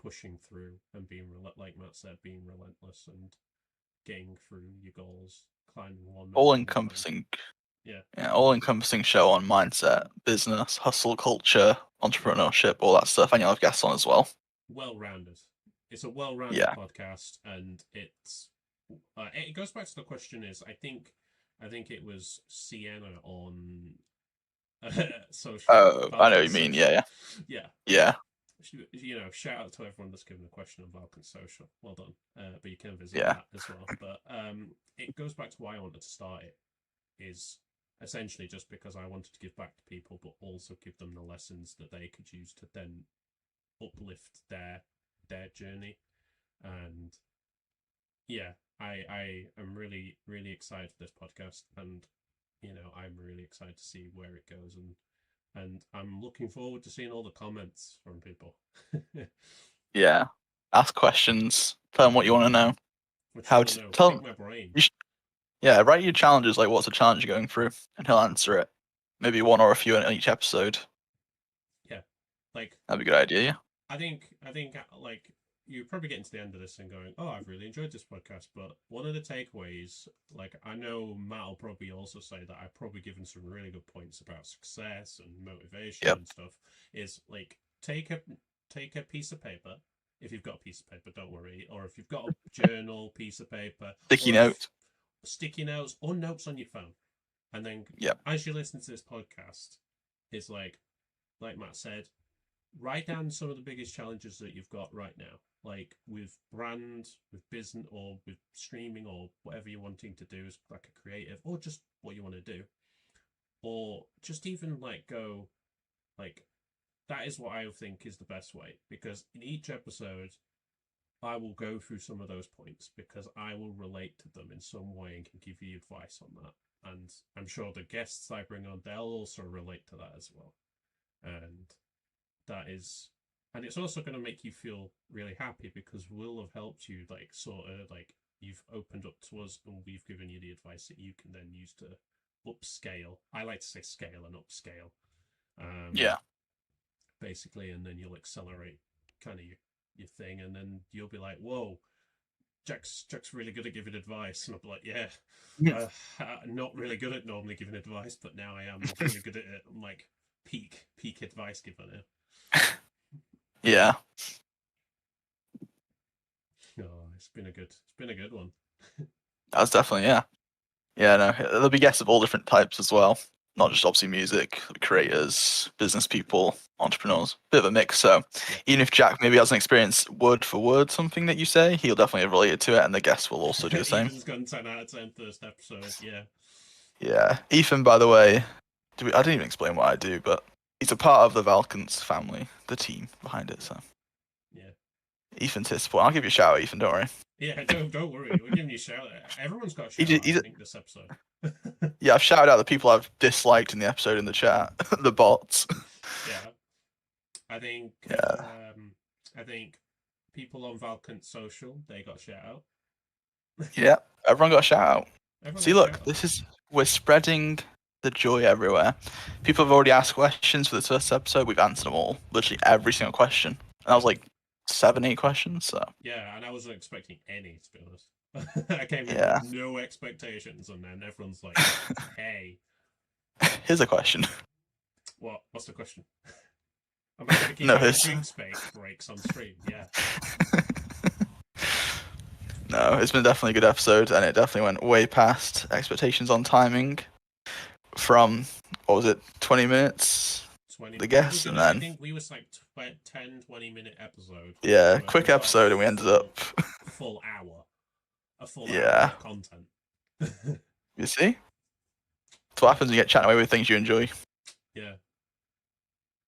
S2: pushing through and being like Matt said, being relentless and getting through your goals, climbing one.
S3: All-encompassing.
S2: Yeah,
S3: all-encompassing show on mindset, business, hustle culture, entrepreneurship, all that stuff. And you'll have guests on as well.
S2: Well-rounded. It's a well-rounded podcast, and it's it goes back to the question is, I think it was Sienna on social.
S3: Oh, I know what you
S2: Social.
S3: mean. Yeah.
S2: Shout out to everyone that's given the question on Valkence Social. Well done. But you can visit that as well. But it goes back to why I wanted to start it, is essentially just because I wanted to give back to people, but also give them the lessons that they could use to then uplift their journey. And yeah, I am really, really excited for this podcast, and I'm really excited to see where it goes, and I'm looking forward to seeing all the comments from people.
S3: Yeah, ask questions. Tell them what you want to know.
S2: Pick my brain.
S3: Write your challenges. Like, what's a challenge you're going through, and he'll answer it. Maybe one or a few in each episode.
S2: Yeah, like
S3: that'd be a good idea. Yeah.
S2: I think like you're probably getting to the end of this and going, oh, I've really enjoyed this podcast. But one of the takeaways, like I know Matt will probably also say that I've probably given some really good points about success and motivation and stuff, is like take a piece of paper. If you've got a piece of paper, don't worry. Or if you've got a journal, piece of paper, sticky notes or notes on your phone. And then as you listen to this podcast, it's like Matt said, write down some of the biggest challenges that you've got right now, like with brand, with business, or with streaming, or whatever you're wanting to do as like a creative, or just what you want to do, or just even like go like, that is what I think is the best way, because in each episode I will go through some of those points because I will relate to them in some way and can give you advice on that. And I'm sure the guests I bring on, they'll also relate to that as well. And that is, and it's also going to make you feel really happy because we'll have helped you, like, sort of like you've opened up to us and we've given you the advice that you can then use to upscale. I like to say scale and upscale. Basically, and then you'll accelerate kind of your thing, and then you'll be like, whoa, Jack's really good at giving advice. And I'll be like, not really good at normally giving advice, but now I am really good at it. I'm like peak advice giver now.
S3: Yeah.
S2: Oh, it's been a good one.
S3: That's definitely, yeah. No, there'll be guests of all different types as well. Not just obviously music, creators, business people, entrepreneurs, bit of a mix. So even if Jack maybe hasn't experienced word for word something that you say, he'll definitely have related to it, and the guests will also do the same.
S2: Ethan's gotten 10 out of 10 first episode, yeah.
S3: Yeah. Ethan, by the way, I didn't even explain what I do, but he's a part of the Valkence family, the team behind it, so.
S2: Yeah.
S3: Ethan's his support. I'll give you a shout out, Ethan, don't worry.
S2: Yeah, don't worry. We're giving you a shout out. Everyone's got a shout out, I think, this episode.
S3: Yeah, I've shouted out the people I've disliked in the episode in the chat, the bots.
S2: Yeah, I think.
S3: Yeah.
S2: I think people on Valkence Social, they got shout out.
S3: Yeah, everyone got a shout out.
S2: Everyone
S3: See,
S2: got
S3: look,
S2: shout out.
S3: we're spreading the joy everywhere. People have already asked questions for this first episode. We've answered them all, literally every single question. And that was like 7-8 questions. So
S2: Yeah, and I wasn't expecting any, to be honest. I came in
S3: yeah.
S2: with no expectations, and then everyone's like, "Hey,
S3: Here's a question.
S2: what's the question?" Am I going to keep
S3: No,
S2: having
S3: his-
S2: drink breaks on stream? Yeah.
S3: No, it's been definitely a good episode, and it definitely went way past expectations on timing. From what was it, 20 minutes?
S2: 20.
S3: The guess, and then
S2: I think we was like 10-20 minute episode.
S3: yeah,
S2: So
S3: quick
S2: we got
S3: episode, and we ended up
S2: full hour, a full
S3: Yeah.
S2: hour of content.
S3: You see, that's what happens when you get chatting away with things you enjoy.
S2: Yeah.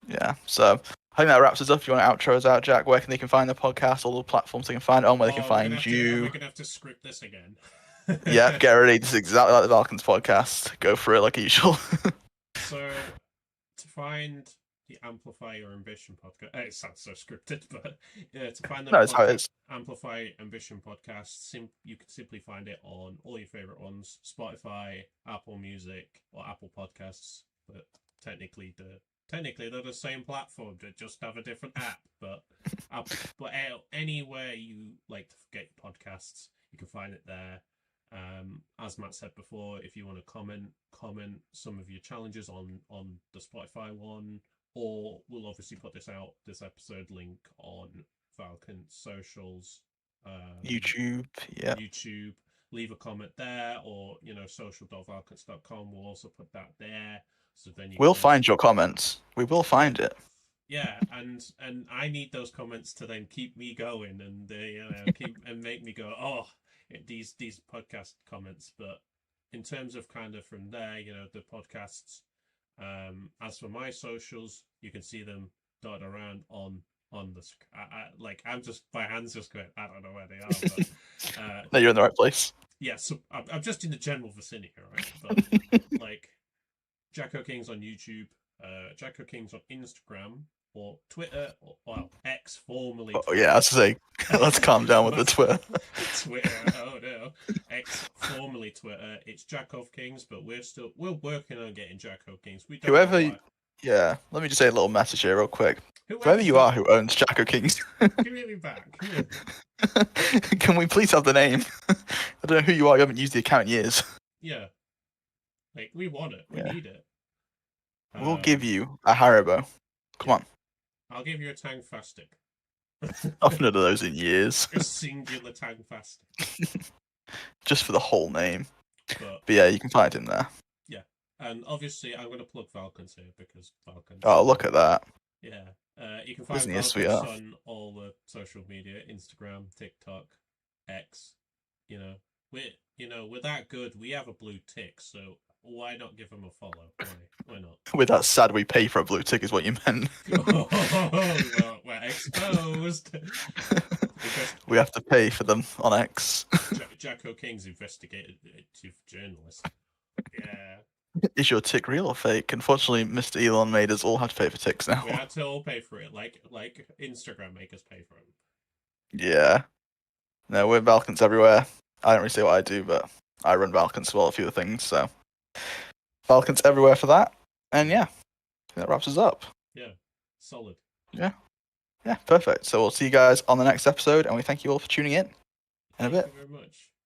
S3: Yeah, so I think that wraps us up. If you want to outro us out, Jack, where can they can find the podcast, all the platforms they can find it on, where they can find you.
S2: We're gonna have to script this again.
S3: Yeah, get ready. This is exactly like the Valkence podcast. Go for it like usual.
S2: So, to find the Amplify Your Ambition podcast, it sounds so scripted, but to find the
S3: No, it's how it is.
S2: Amplify Ambition podcast, you can simply find it on all your favorite ones: Spotify, Apple Music, or Apple Podcasts. But technically, they're the same platform. They just have a different app. But anywhere you like to get your podcasts, you can find it there. As Matt said before, if you want to comment some of your challenges on the Spotify one, or we'll obviously put this episode link on Valkence Socials,
S3: YouTube, yeah.
S2: YouTube. Leave a comment there, or social.valkence.com. We'll also put that there, so then
S3: We'll find your comments. We will find it.
S2: Yeah, and I need those comments to then keep me going, and keep and make me go, oh, these podcast comments. But in terms of kind of from there, the podcasts. As for my socials, you can see them dotted around on the. I'm just, my hands just going. I don't know where they are. But,
S3: No, you're in the right place.
S2: Yeah, so I'm just in the general vicinity, right? But like JackOKings on YouTube, JackOKings on Instagram, or Twitter, or X, formerly
S3: Oh,
S2: Twitter.
S3: yeah, I was to say, let's calm down with the Twitter.
S2: Twitter, oh no. X, formerly Twitter. It's JackOKings, but we're working on getting JackOKings. We don't
S3: Whoever,
S2: know why.
S3: yeah, let me just say a little message here real quick. Whoever
S2: Whoever's
S3: you are who owns JackOKings,
S2: give me back.
S3: can we please have the name? I don't know who you are. You haven't used the account in years.
S2: Yeah. Like, we want it. We
S3: Yeah.
S2: need it.
S3: We'll give you a Haribo. Come on.
S2: I'll give you a Tang Fastic.
S3: I've none of those in years.
S2: A singular Tang Fastic.
S3: Just for the whole name.
S2: But
S3: yeah, you can find him there.
S2: Yeah. And obviously, I'm going to plug Valkence here, because Valkence.
S3: Oh, look at that.
S2: Yeah. You can find
S3: Isn't he a
S2: Valkence
S3: sweetheart?
S2: on all the social media: Instagram, TikTok, X. We're that good. We have a blue tick, so why not give them a follow? Why not?
S3: With that sad we pay for a blue tick is what you meant.
S2: Well, we're exposed.
S3: We have to pay for them on X.
S2: JackOKings investigated journalists. Yeah.
S3: Is your tick real or fake? Unfortunately, Mr. Elon made us all have to pay for ticks now.
S2: We had to all pay for it, like Instagram make us pay for them.
S3: Yeah. No, we're Valkence everywhere. I don't really say what I do, but I run Valkence as well, a few other things, so Valkence everywhere for that. And yeah, that wraps us up.
S2: Yeah. Solid.
S3: Yeah, perfect. So we'll see you guys on the next episode, and we thank you all for tuning in a bit.
S2: Thank you very much.